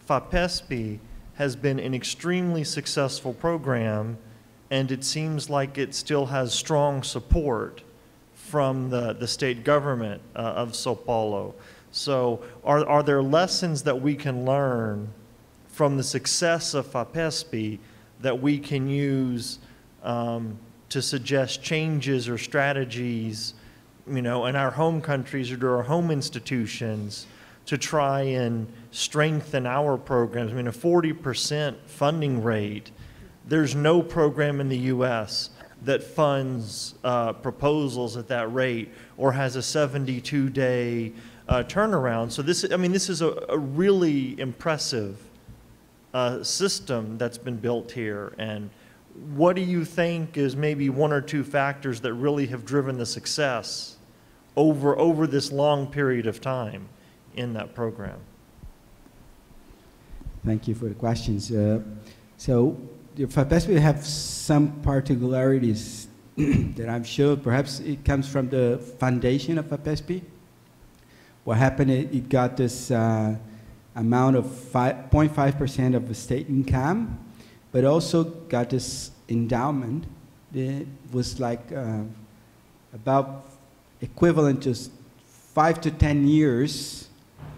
FAPESP has been an extremely successful program, and it seems like it still has strong support from the state government of Sao Paulo. So are there lessons that we can learn from the success of FAPESP that we can use to suggest changes or strategies, you know, in our home countries or to our home institutions to try and strengthen our programs? I mean, a 40% funding rate, there's no program in the U.S. that funds proposals at that rate or has a 72-day turnaround. So this, I mean, this is a really impressive system that's been built here. And what do you think is maybe one or two factors that really have driven the success over this long period of time in that program? Thank you for the questions. So the FAPESP have some particularities that I'm sure perhaps it comes from the foundation of FAPESP. What happened, it got this amount of 0.5% of the state income, but also got this endowment that was like about equivalent to 5 to 10 years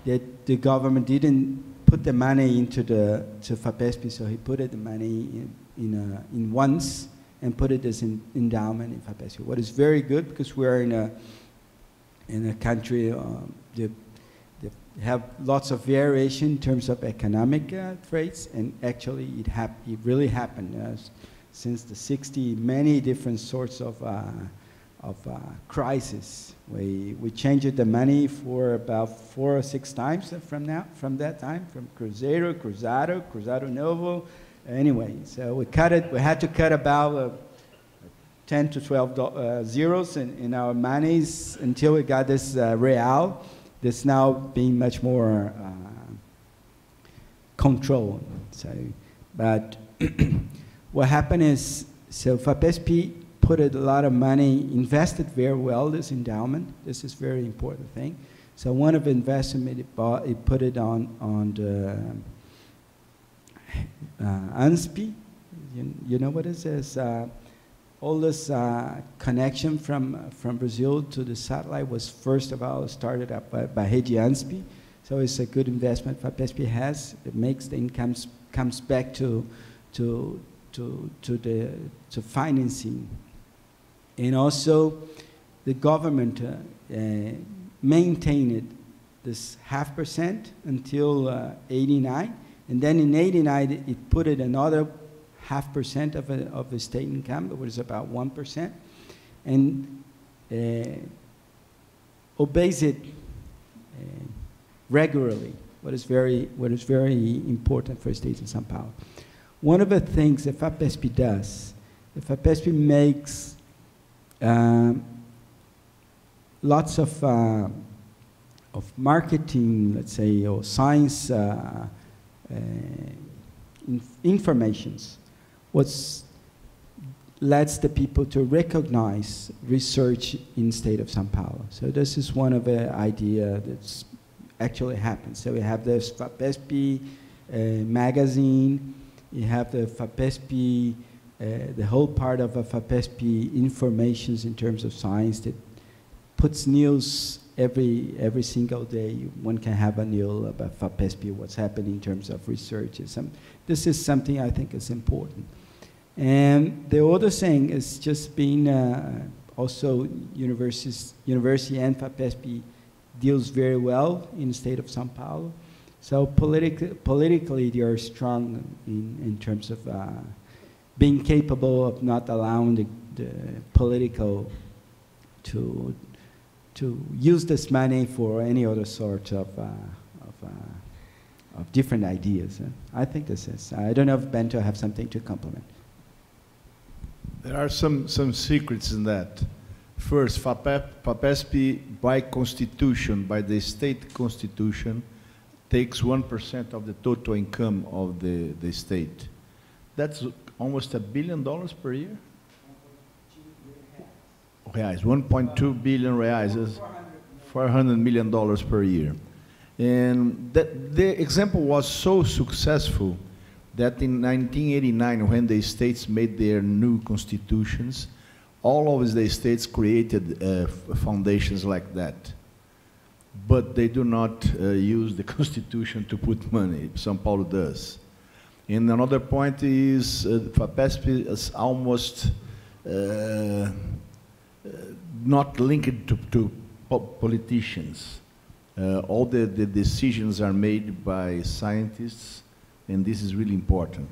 that the government didn't put the money into to FAPESP, so he put the money in once and put it as an endowment in FAPESP. What is very good, because we are in a country that have lots of variation in terms of economic traits, and actually it really happened since the 60s. Many different sorts of crisis. We changed the money for about 4 or 6 times from that time, from Cruzeiro, Cruzado Novo. Anyway, so we cut it. We had to cut about 10 to 12 zeros in our monies until we got this real that's now being much more controlled. So, but what happened is, so FAPESP put a lot of money, invested very well this endowment. This is very important thing. So one of the investment it put it on the USP. You know what it is? All this connection from Brazil to the satellite was first of all started up by Rede USP. So it's a good investment FAPESP has. It makes the income comes back to financing. And also, the government maintained this 0.5% until 89, and then in 89 it put it another 0.5% of the state income, which was about 1%, and obeys it regularly. What is very important for states in São Paulo. One of the things that FAPESP does, the FAPESP makes lots of marketing, let's say, or science informations, what lets the people to recognize research in state of São Paulo. So this is one of the ideas that's actually happened. So we have this FAPESP magazine, you have the FAPESP, the whole part of a FAPESP informations in terms of science that puts news every single day. One can have a news about FAPESP, what's happening in terms of research. This is something I think is important. And the other thing is just being also university and FAPESP deals very well in the state of São Paulo. So politically they are strong in terms of being capable of not allowing the political to use this money for any other sort of different ideas. I think this is. I don't know if Bento have something to complement. There are some secrets in that. First, FAPESP by constitution, by the state constitution, takes 1% of the total income of the state. That's almost $1 billion per year? Reais, 1.2 billion reais, is $400 million per year. And the example was so successful that in 1989, when the states made their new constitutions, all of the states created foundations like that. but they do not use the Constitution to put money. São Paulo does. And another point is FAPESP is almost not linked to politicians. All the decisions are made by scientists, and this is really important.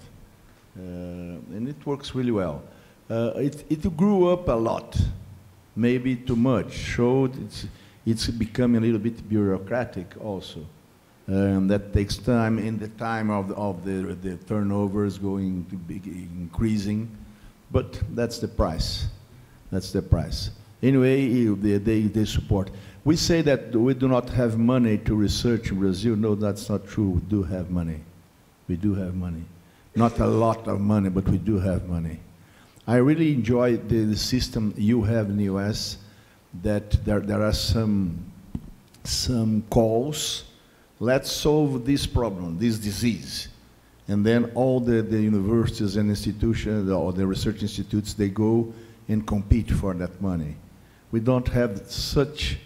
And it works really well. It grew up a lot, maybe too much, so it's becoming a little bit bureaucratic also. That takes time, and the time of the turnovers going to be increasing, but that's the price. That's the price. Anyway, they support. We say that we do not have money to research in Brazil. No, that's not true. We do have money. We do have money. Not a lot of money, but we do have money. I really enjoy the system you have in the US, that there are some calls. Let's solve this problem, this disease. And then all the universities and institutions, or the research institutes, they go and compete for that money. We don't have such,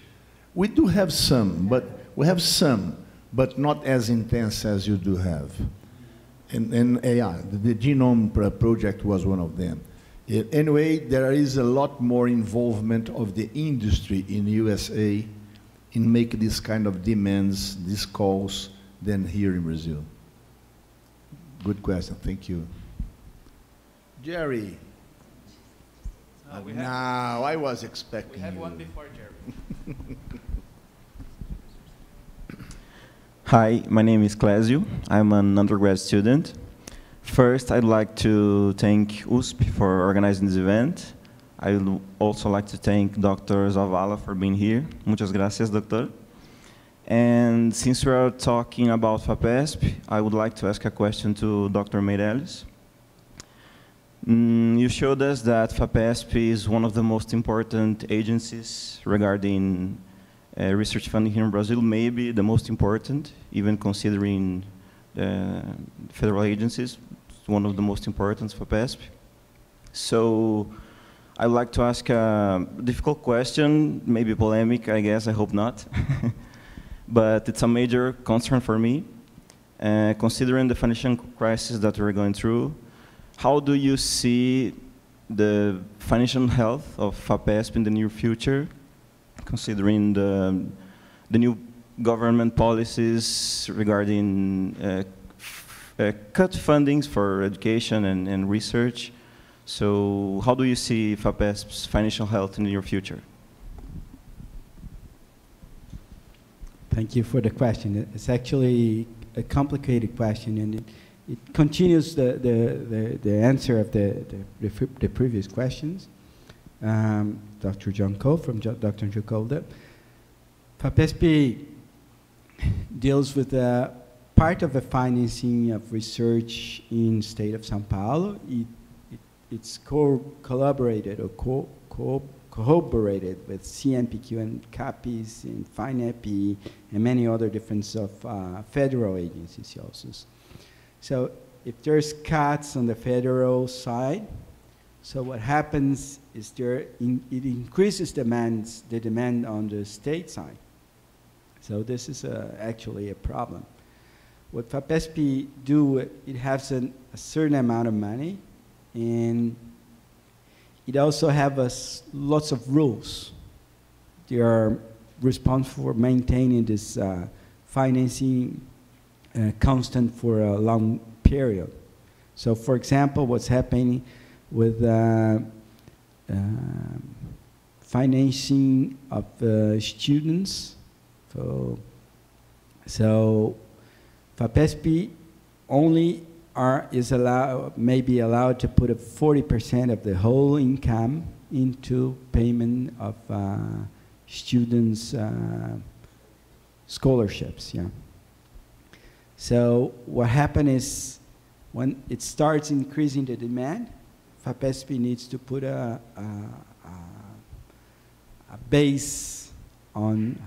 we do have some, but we have some, but not as intense as you do have. And yeah, the genome project was one of them. Anyway, there is a lot more involvement of the industry in the USA in making this kind of demands, these calls, than here in Brazil. Good question, thank you. Jerry. Now, I was expecting you. We have one before Jerry. Hi, my name is Clésio. I'm an undergrad student. First, I'd like to thank USP for organizing this event. I would also like to thank Dr. Zavala for being here. Muchas gracias, doctor. And since we are talking about FAPESP, I would like to ask a question to Dr. Meirelles. You showed us that FAPESP is one of the most important agencies regarding research funding here in Brazil, maybe the most important, even considering federal agencies, one of the most important for FAPESP. So I'd like to ask a difficult question, maybe polemic, I guess, I hope not. But it's a major concern for me. Considering the financial crisis that we're going through, how do you see the financial health of FAPESP in the near future, considering the new government policies regarding cut fundings for education and research? So how do you see FAPESP's financial health in the near future? Thank you for the question. It's actually a complicated question, and it continues the answer of the previous questions. Dr. John Cole from Dr. Jacolda. FAPESP deals with part of the financing of research in the state of São Paulo. It's collaborated or cooperated with CNPq and CAPES and FINEP and many other different federal agencies also. So if there's cuts on the federal side, so what happens is it increases the demand on the state side. So this is actually a problem. What FAPESP do, it has a certain amount of money, and it also has lots of rules. They are responsible for maintaining this financing constant for a long period. So for example, what's happening with financing of students. So FAPESP only may be allowed to put 40% of the whole income into payment of students' scholarships. Yeah. So what happens is when it starts increasing the demand, FAPESP needs to put a base on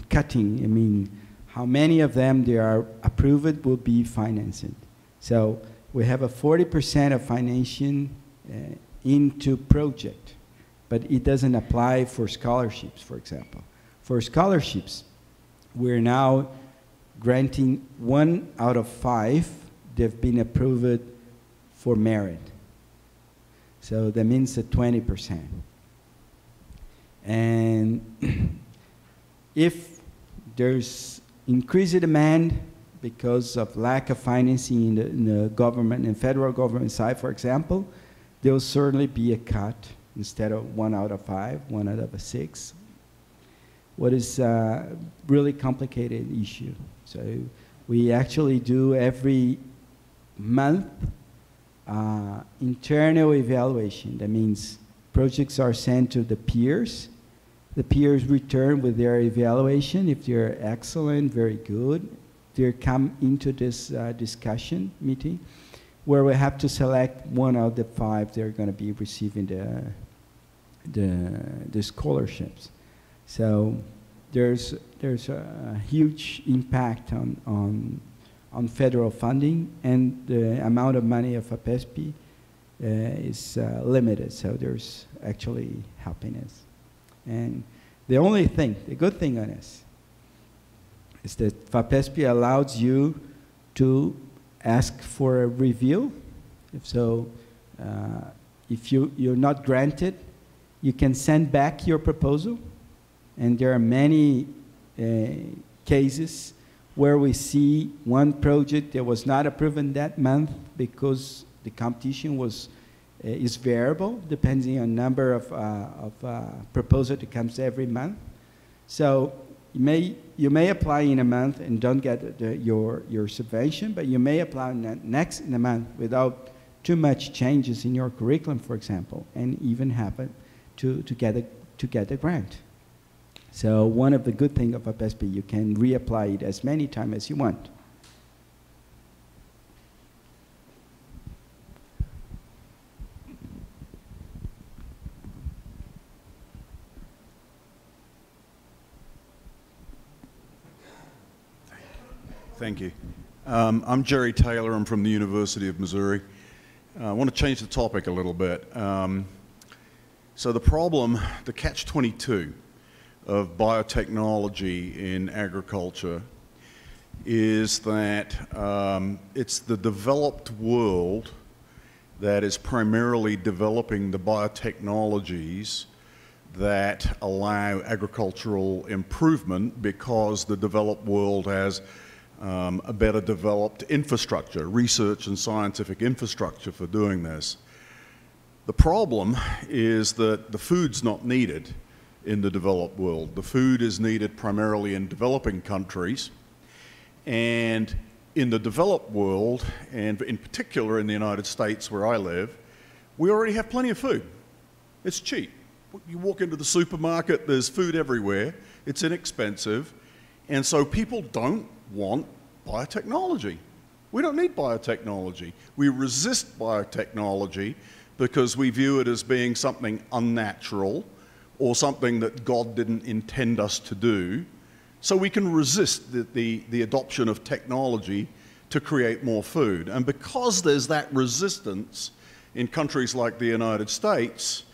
cutting. I mean, how many of them they are approved will be financed. So we have a 40% of financing into project, but it doesn't apply for scholarships, for example. For scholarships, we're now granting 1 out of 5 they've been approved for merit. So that means a 20%. And if there's increased demand because of lack of financing in the government and federal government side, for example, there will certainly be a cut instead of 1 out of 5, 1 out of 6. What is a really complicated issue. So we actually do every month internal evaluation. That means projects are sent to the peers. The peers return with their evaluation. If they're excellent, very good, they come into this discussion meeting where we have to select 1 out of the 5 they're going to be receiving the scholarships. So there's a huge impact on federal funding, and the amount of money of FAPESP is limited, so there's actually happiness. And the good thing on this is that FAPESP allows you to ask for a review. If you're not granted, you can send back your proposal, and there are many cases where we see one project that was not approved in that month because the competition is variable depending on number of proposals that comes every month. So you may apply in a month and don't get your subvention, but you may apply next in a month without too much changes in your curriculum, for example, and even happen to get a grant. So one of the good things of FAPESP, you can reapply it as many times as you want. Thank you. I'm Jerry Taylor. I'm from the University of Missouri. I want to change the topic a little bit. So the problem, the catch-22 of biotechnology in agriculture is that it's the developed world that is primarily developing the biotechnologies that allow agricultural improvement because the developed world has a better developed infrastructure, research and scientific infrastructure for doing this. The problem is that the food's not needed in the developed world. The food is needed primarily in developing countries, and in the developed world, and in particular in the United States where I live, we already have plenty of food. It's cheap. You walk into the supermarket, there's food everywhere, it's inexpensive, and so people don't want biotechnology. We don't need biotechnology. We resist biotechnology because we view it as being something unnatural or something that God didn't intend us to do. So we can resist the adoption of technology to create more food. And because there's that resistance in countries like the United States,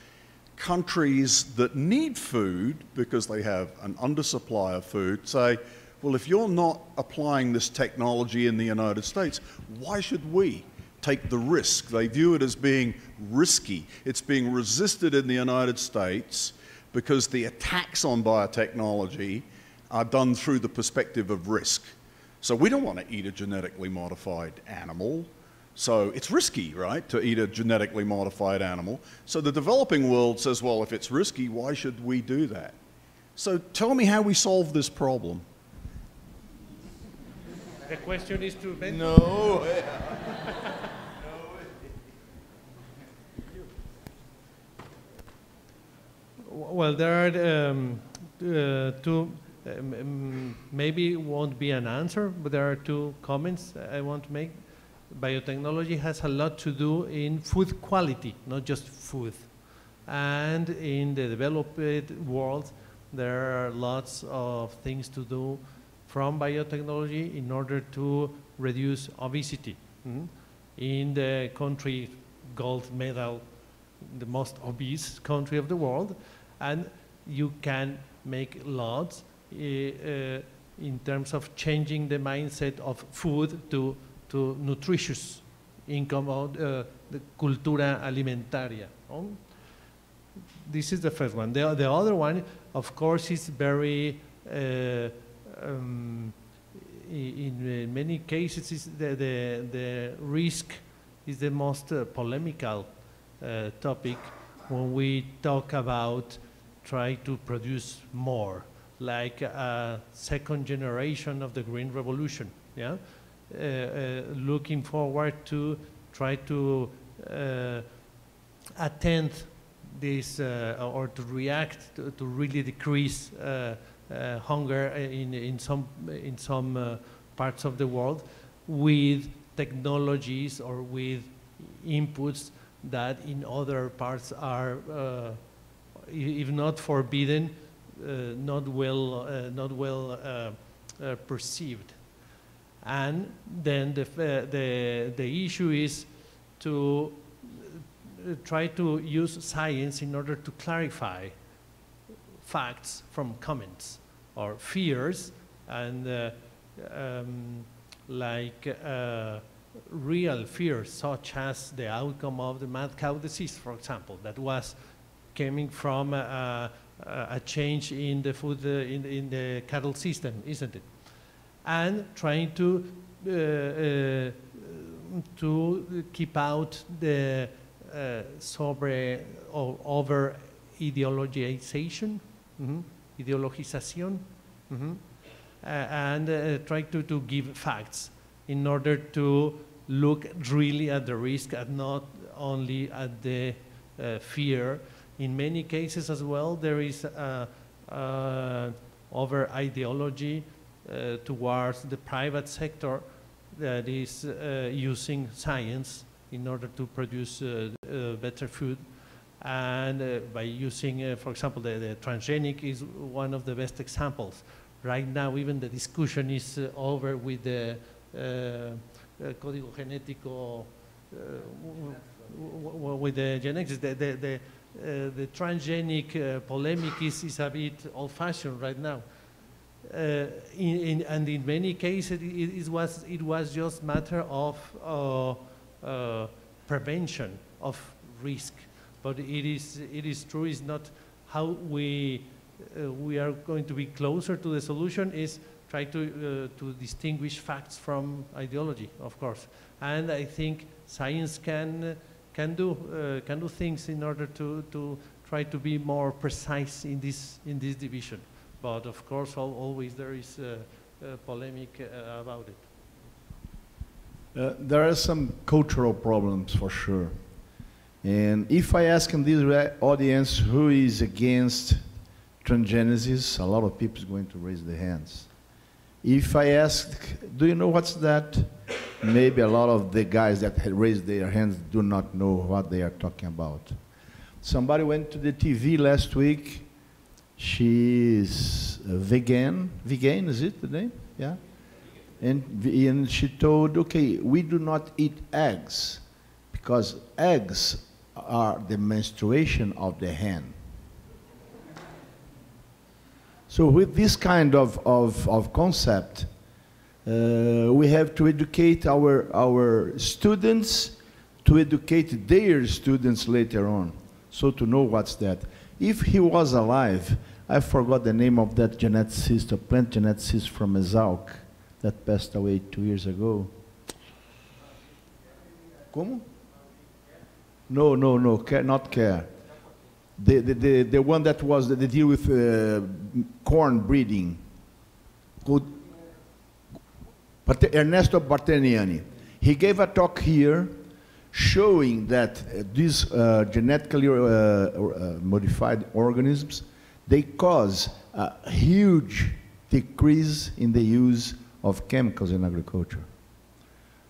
countries that need food because they have an undersupply of food say, well, if you're not applying this technology in the United States, why should we take the risk? They view it as being risky. It's being resisted in the United States because the attacks on biotechnology are done through the perspective of risk. So we don't want to eat a genetically modified animal. So it's risky, right, to eat a genetically modified animal. So the developing world says, well, if it's risky, why should we do that? So tell me how we solve this problem. The question is to Ben? No. Well, there are two, maybe won't be an answer, but there are two comments I want to make. Biotechnology has a lot to do in food quality, not just food. And in the developed world, there are lots of things to do from biotechnology in order to reduce obesity. In the country, gold medal, the most obese country of the world, and you can make lots in terms of changing the mindset of food to nutritious income of the cultura alimentaria. This is the first one. The other one, of course, is very, in many cases, is the risk is the most polemical topic when we talk about try to produce more, like a second generation of the Green Revolution, yeah? Looking forward to try to attend this or to react to really decrease hunger in some parts of the world with technologies or with inputs that in other parts are, if not forbidden, not well perceived. And then the issue is to try to use science in order to clarify facts from comments or fears, and real fears, such as the outcome of the mad cow disease, for example, that was coming from a change in the food in the cattle system, isn't it? And trying to keep out the over ideologization, ideologización, and try to give facts in order to look really at the risk and not only at the fear. In many cases as well, there is over ideology towards the private sector that is using science in order to produce better food. And by using, for example, the transgenic is one of the best examples. Right now, even the discussion is over with the código genético, with the genetics. The transgenic polemic is a bit old-fashioned right now. And in many cases, it was just matter of prevention of risk. But it is true. It's not how we are going to be closer to the solution. Is try to distinguish facts from ideology, of course. And I think science can do things in order to try to be more precise in this division. But of course, always there is a polemic about it. There are some cultural problems for sure. And if I ask in this audience who is against transgenesis, a lot of people are going to raise their hands. If I ask, do you know what's that? Maybe a lot of the guys that had raised their hands do not know what they are talking about. Somebody went to the TV last week. She's vegan. Vegan, is it the name? Yeah. And she told, okay, we do not eat eggs because eggs are the menstruation of the hen. So with this kind of concept, we have to educate our students to educate their students later on, so to know what's that. If he was alive, I forgot the name of that geneticist, a plant geneticist from Exalc, that passed away 2 years ago. Como? No, not care. The one that was the deal with corn breeding. Ernesto Barteniani. He gave a talk here showing that these genetically modified organisms, they cause a huge decrease in the use of chemicals in agriculture.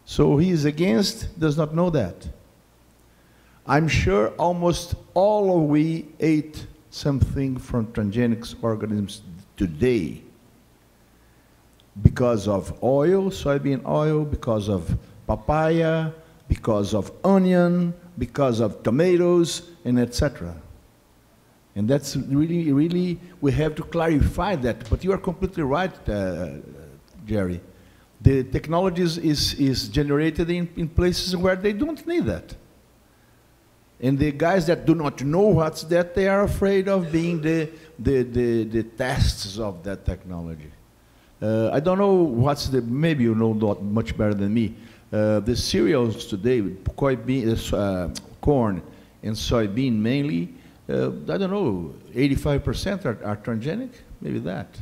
So he is against, does not know that. I'm sure almost all of we ate something from transgenic organisms today because of oil, soybean oil, because of papaya, because of onion, because of tomatoes, and etc. And that's really, really, we have to clarify that. But you are completely right, Jerry. The technology is generated in places where they don't need that. And the guys that do not know what's that, they are afraid of being the tests of that technology. I don't know what's the, maybe you know not much better than me. The cereals today, corn and soybean mainly, I don't know, 85% are transgenic? Maybe that.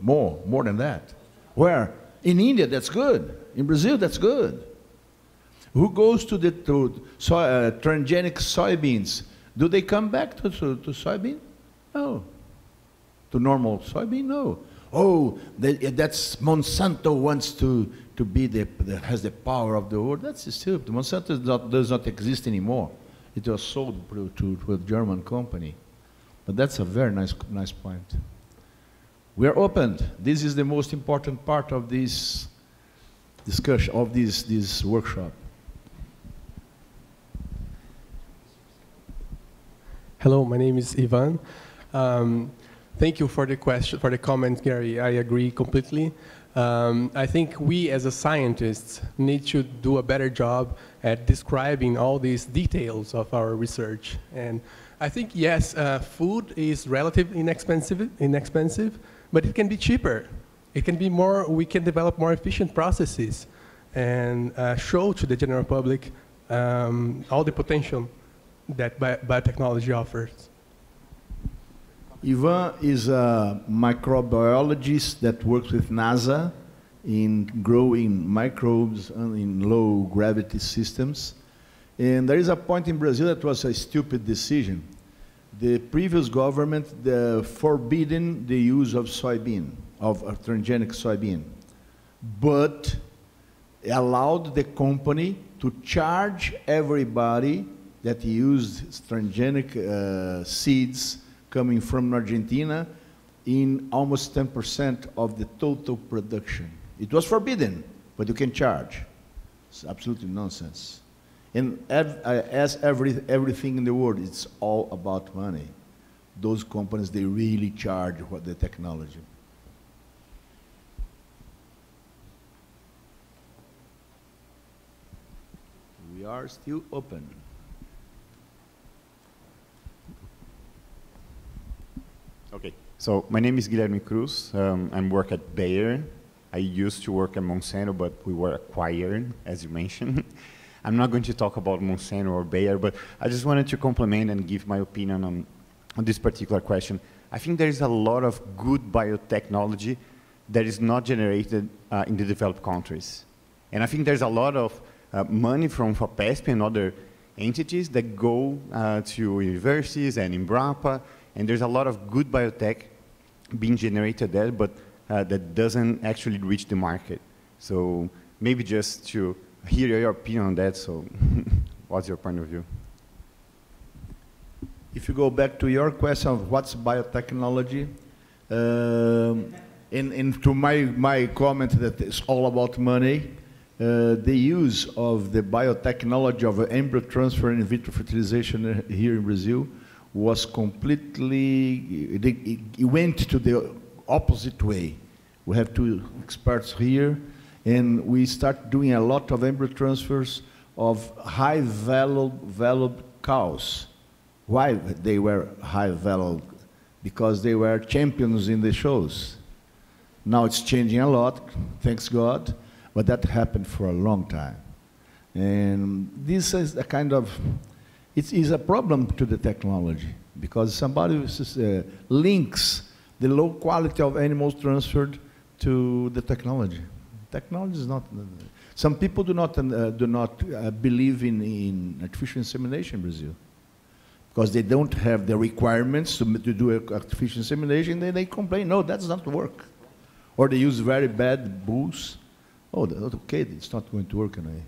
More than that. Where? In India, that's good. In Brazil, that's good. Who goes to transgenic soybeans? Do they come back to soybean? No. To normal soybean? No. Oh, that's Monsanto wants to be has the power of the world. That's stupid. Monsanto does not exist anymore. It was sold to a German company. But that's a very nice point. We are open. This is the most important part of this discussion, of this workshop. Hello, my name is Ivan. Thank you for the question, for the comment, Gary. I agree completely. I think we as a scientists need to do a better job at describing all these details of our research. And I think, yes, food is relatively inexpensive, but it can be cheaper. It can be more, we can develop more efficient processes and show to the general public all the potential that biotechnology offers. Ivan is a microbiologist that works with NASA in growing microbes in low gravity systems. And there is a point in Brazil that was a stupid decision. The previous government forbidden the use of soybean, of transgenic soybean, but allowed the company to charge everybody that used transgenic seeds coming from Argentina in almost 10% of the total production. It was forbidden, but you can charge. It's absolutely nonsense. And as everything in the world, it's all about money. Those companies, they really charge what the technology. We are still open. Okay, so my name is Guilherme Cruz. I work at Bayer. I used to work at Monsanto, but we were acquired, as you mentioned. I'm not going to talk about Monsanto or Bayer, but I just wanted to compliment and give my opinion on this particular question. I think there is a lot of good biotechnology that is not generated in the developed countries. And I think there's a lot of money from FAPESP and other entities that go to universities and Embrapa, and there's a lot of good biotech being generated there, but that doesn't actually reach the market. So maybe just to hear your opinion on that, so what's your point of view? If you go back to your question of what's biotechnology, and to my comment that it's all about money, the use of the biotechnology of embryo transfer and in vitro fertilization here in Brazil was completely, it went to the opposite way. We have two experts here, and we start doing a lot of embryo transfers of high-valued cows. Why they were high-valued? Because they were champions in the shows. Now it's changing a lot, thanks God, but that happened for a long time. And this is a kind of, it is a problem to the technology, because somebody links the low quality of animals transferred to the technology. Technology is not, some people do not believe in artificial insemination in Brazil, because they don't have the requirements to do artificial insemination, then they complain, no, that's not work. Or they use very bad bulls. Oh, okay, it's not going to work anyway.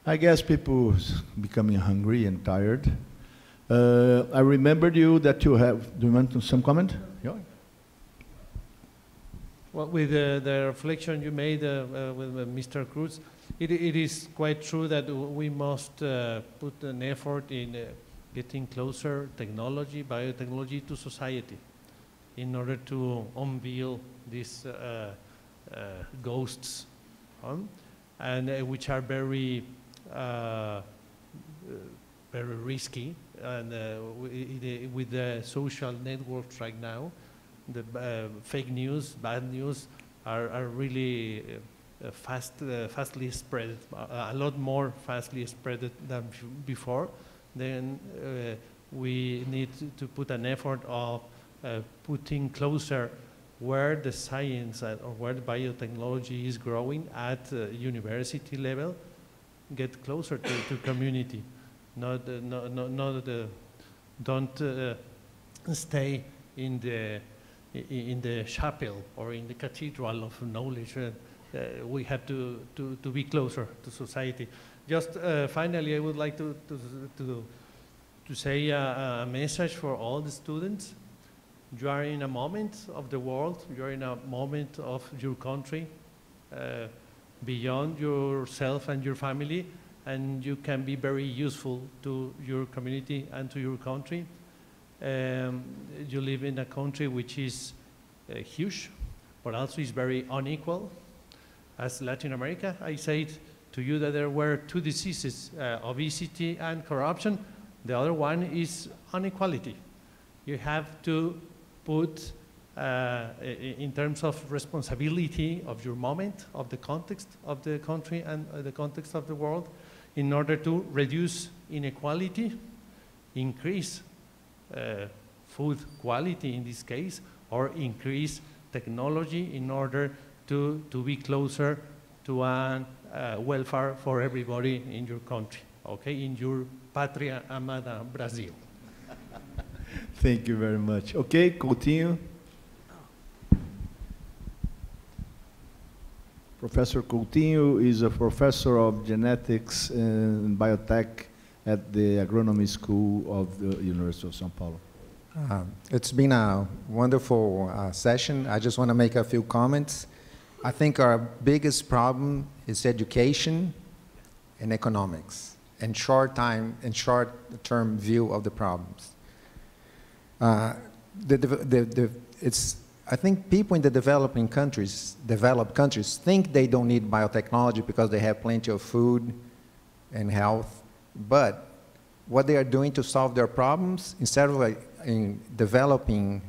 I guess people becoming hungry and tired. I remembered you that you have, do you want some comment? Yeah. Well, with the reflection you made with Mr. Cruz, it is quite true that we must put an effort in getting closer technology, biotechnology to society in order to unveil these ghosts, and which are very risky. And with the social networks right now, the fake news, bad news are really fastly spread, a lot more fastly spread than before. Then we need to put an effort of putting closer where the science or where the biotechnology is growing at university level, get closer to community. Don't stay in the chapel or in the cathedral of knowledge. We have to be closer to society. Just finally, I would like to say a message for all the students. You are in a moment of the world, you are in a moment of your country, beyond yourself and your family, and you can be very useful to your community and to your country. You live in a country which is huge, but also is very unequal. As Latin America, I said to you that there were two diseases, obesity and corruption. The other one is inequality. You have to put, in terms of responsibility of your moment, of the context of the country and the context of the world, in order to reduce inequality, increase food quality in this case, or increase technology in order to be closer to a welfare for everybody in your country, okay, in your patria amada Brazil. Thank you very much. Okay, Coutinho. Professor Coutinho is a professor of genetics and biotech at the agronomy school of the University of São Paulo. It's been a wonderful session. I just want to make a few comments. I think our biggest problem is education and economics, and short-term view of the problems. I think people in the developed countries think they don't need biotechnology because they have plenty of food and health, but what they are doing to solve their problems, instead of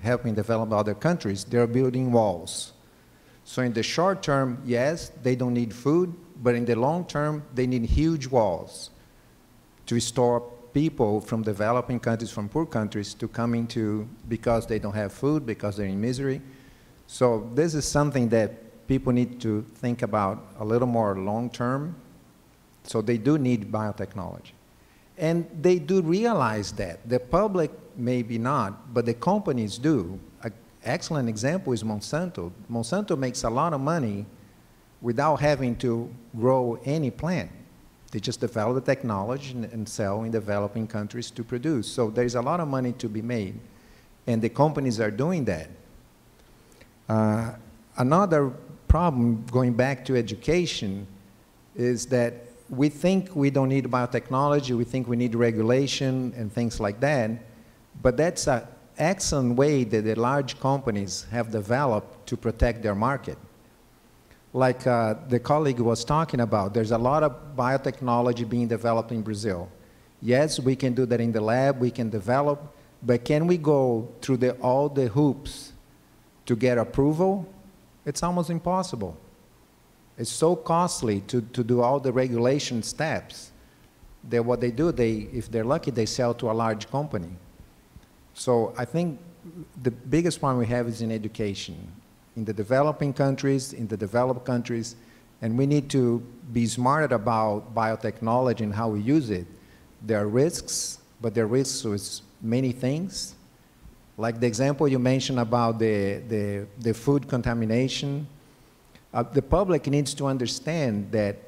helping develop other countries, they're building walls. So in the short term, yes, they don't need food, but in the long term, they need huge walls to stop people from developing countries, from poor countries, to come into, because they don't have food, because they're in misery. So this is something that people need to think about a little more long term. So they do need biotechnology. And they do realize that. The public maybe not, but the companies do. An excellent example is Monsanto. Monsanto makes a lot of money without having to grow any plant. They just develop the technology and sell in developing countries to produce. So there's a lot of money to be made, and the companies are doing that. Another problem, going back to education, is that we think we don't need biotechnology, we think we need regulation and things like that, but that's an excellent way that the large companies have developed to protect their market. Like the colleague was talking about, there's a lot of biotechnology being developed in Brazil. Yes, we can do that in the lab, we can develop, but can we go through all the hoops to get approval? It's almost impossible. It's so costly to do all the regulation steps that what they do, if they're lucky, they sell to a large company. So I think the biggest problem we have is in education. In the developing countries, in the developed countries, and we need to be smarter about biotechnology and how we use it. There are risks, but there are risks with many things. Like the example you mentioned about the food contamination. The public needs to understand that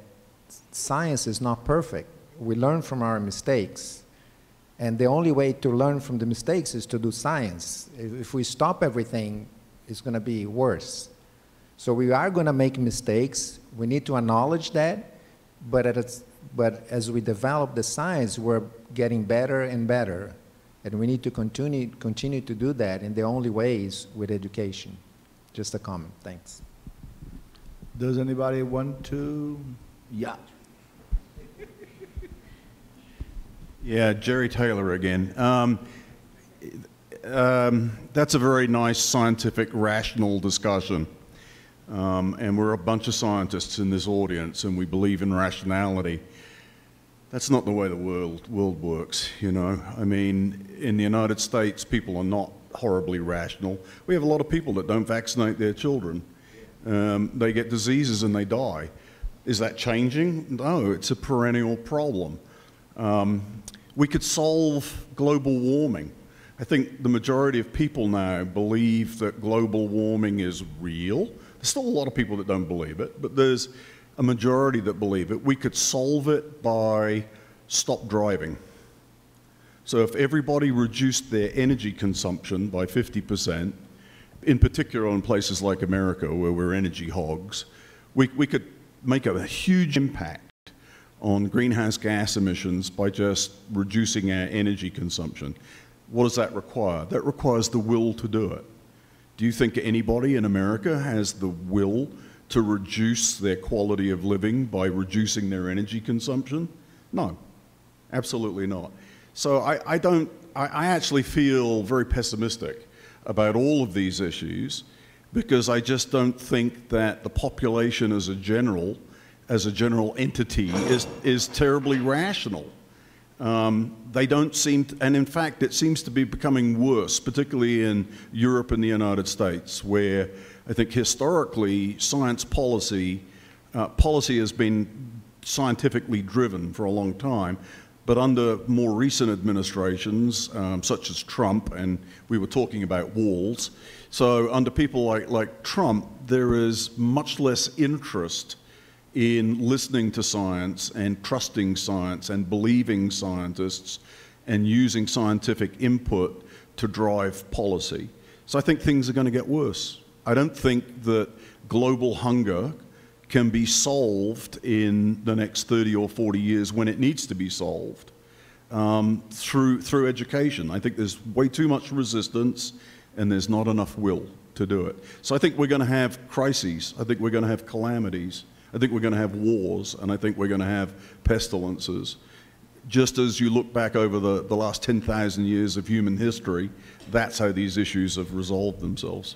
science is not perfect. We learn from our mistakes. And the only way to learn from the mistakes is to do science. If we stop everything, it's going to be worse. So we are going to make mistakes. We need to acknowledge that. But as we develop the science, we're getting better and better. And we need to continue to do that, and the only way is with education. Just a comment. Thanks. Does anybody want to? Yeah. Yeah, Jerry Taylor again. That's a very nice scientific, rational discussion. And we're a bunch of scientists in this audience, and we believe in rationality. That's not the way the world works, you know. I mean, in the United States, people are not horribly rational. We have a lot of people that don't vaccinate their children. They get diseases and they die. Is that changing? No, it's a perennial problem. We could solve global warming. I think the majority of people now believe that global warming is real. There's still a lot of people that don't believe it, but there's a majority that believe it. We could solve it by stop driving. So if everybody reduced their energy consumption by 50%, in particular in places like America where we're energy hogs, we could make a huge impact on greenhouse gas emissions by just reducing our energy consumption. What does that require? That requires the will to do it. Do you think anybody in America has the will to reduce their quality of living by reducing their energy consumption? No, absolutely not. So I actually feel very pessimistic about all of these issues because I just don't think that the population as a general entity is terribly rational. They don't seem to, and in fact it seems to be becoming worse, particularly in Europe and the United States, where I think historically science policy has been scientifically driven for a long time, but under more recent administrations, such as Trump, and we were talking about walls, so under people like Trump, there is much less interest in listening to science and trusting science and believing scientists and using scientific input to drive policy. So I think things are going to get worse. I don't think that global hunger can be solved in the next 30 or 40 years when it needs to be solved through education. I think there's way too much resistance and there's not enough will to do it. So I think we're going to have crises. I think we're going to have calamities. I think we're going to have wars, and I think we're going to have pestilences. Just as you look back over the last 10,000 years of human history, that's how these issues have resolved themselves.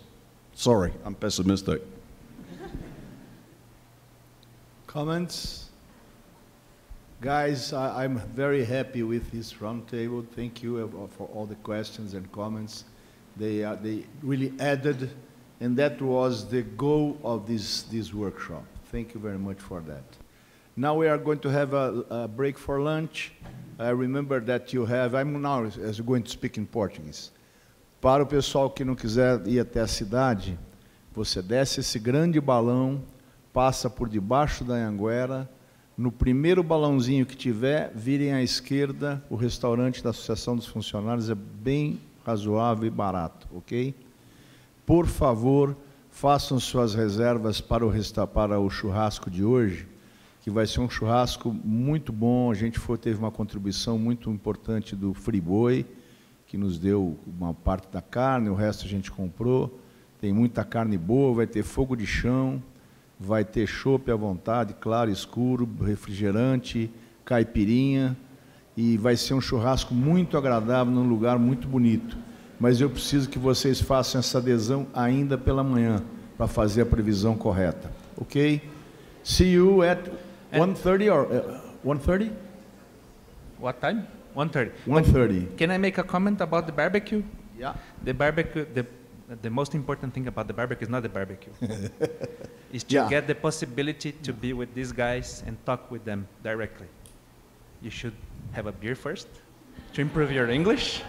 Sorry, I'm pessimistic. Comments? Guys, I'm very happy with this roundtable. Thank you for all the questions and comments. They really added, and that was the goal of this workshop. Thank you very much for that. Now we are going to have a break for lunch. Remember that you have, I'm now going to speak in Portuguese. Para o pessoal que não quiser ir até a cidade, você desce esse grande balão, passa por debaixo da Anhanguera, no primeiro balãozinho que tiver, virem à esquerda, o restaurante da Associação dos Funcionários é bem razoável e barato, ok? Por favor, façam suas reservas para o churrasco de hoje, que vai ser um churrasco muito bom. A gente teve uma contribuição muito importante do Friboi, que nos deu uma parte da carne, o resto a gente comprou. Tem muita carne boa, vai ter fogo de chão, vai ter chopp à vontade, claro, escuro, refrigerante, caipirinha, e vai ser um churrasco muito agradável, num lugar muito bonito. Mas eu preciso que vocês façam essa adesão ainda pela manhã, para fazer a previsão correta. Ok? See you at 1:30 or 1:30? What time? 1:30. 1:30. Can I make a comment about the barbecue? Yeah. The barbecue, the most important thing about the barbecue is not the barbecue. It's to get the possibility to be with these guys and talk with them directly. You should have a beer first to improve your English.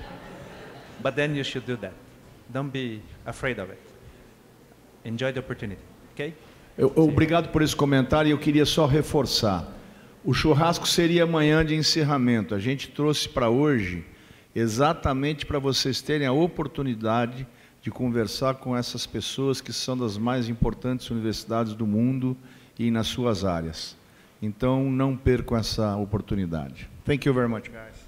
But then you should do that. Don't be afraid of it. Enjoy the opportunity, okay? Obrigado por esse comentário. Eu queria só reforçar. O churrasco seria amanhã de encerramento. A gente trouxe para hoje exatamente para vocês terem a oportunidade de conversar com essas pessoas que são das mais importantes universidades do mundo e nas suas áreas. Então, não percam essa oportunidade. Thank you very much, guys.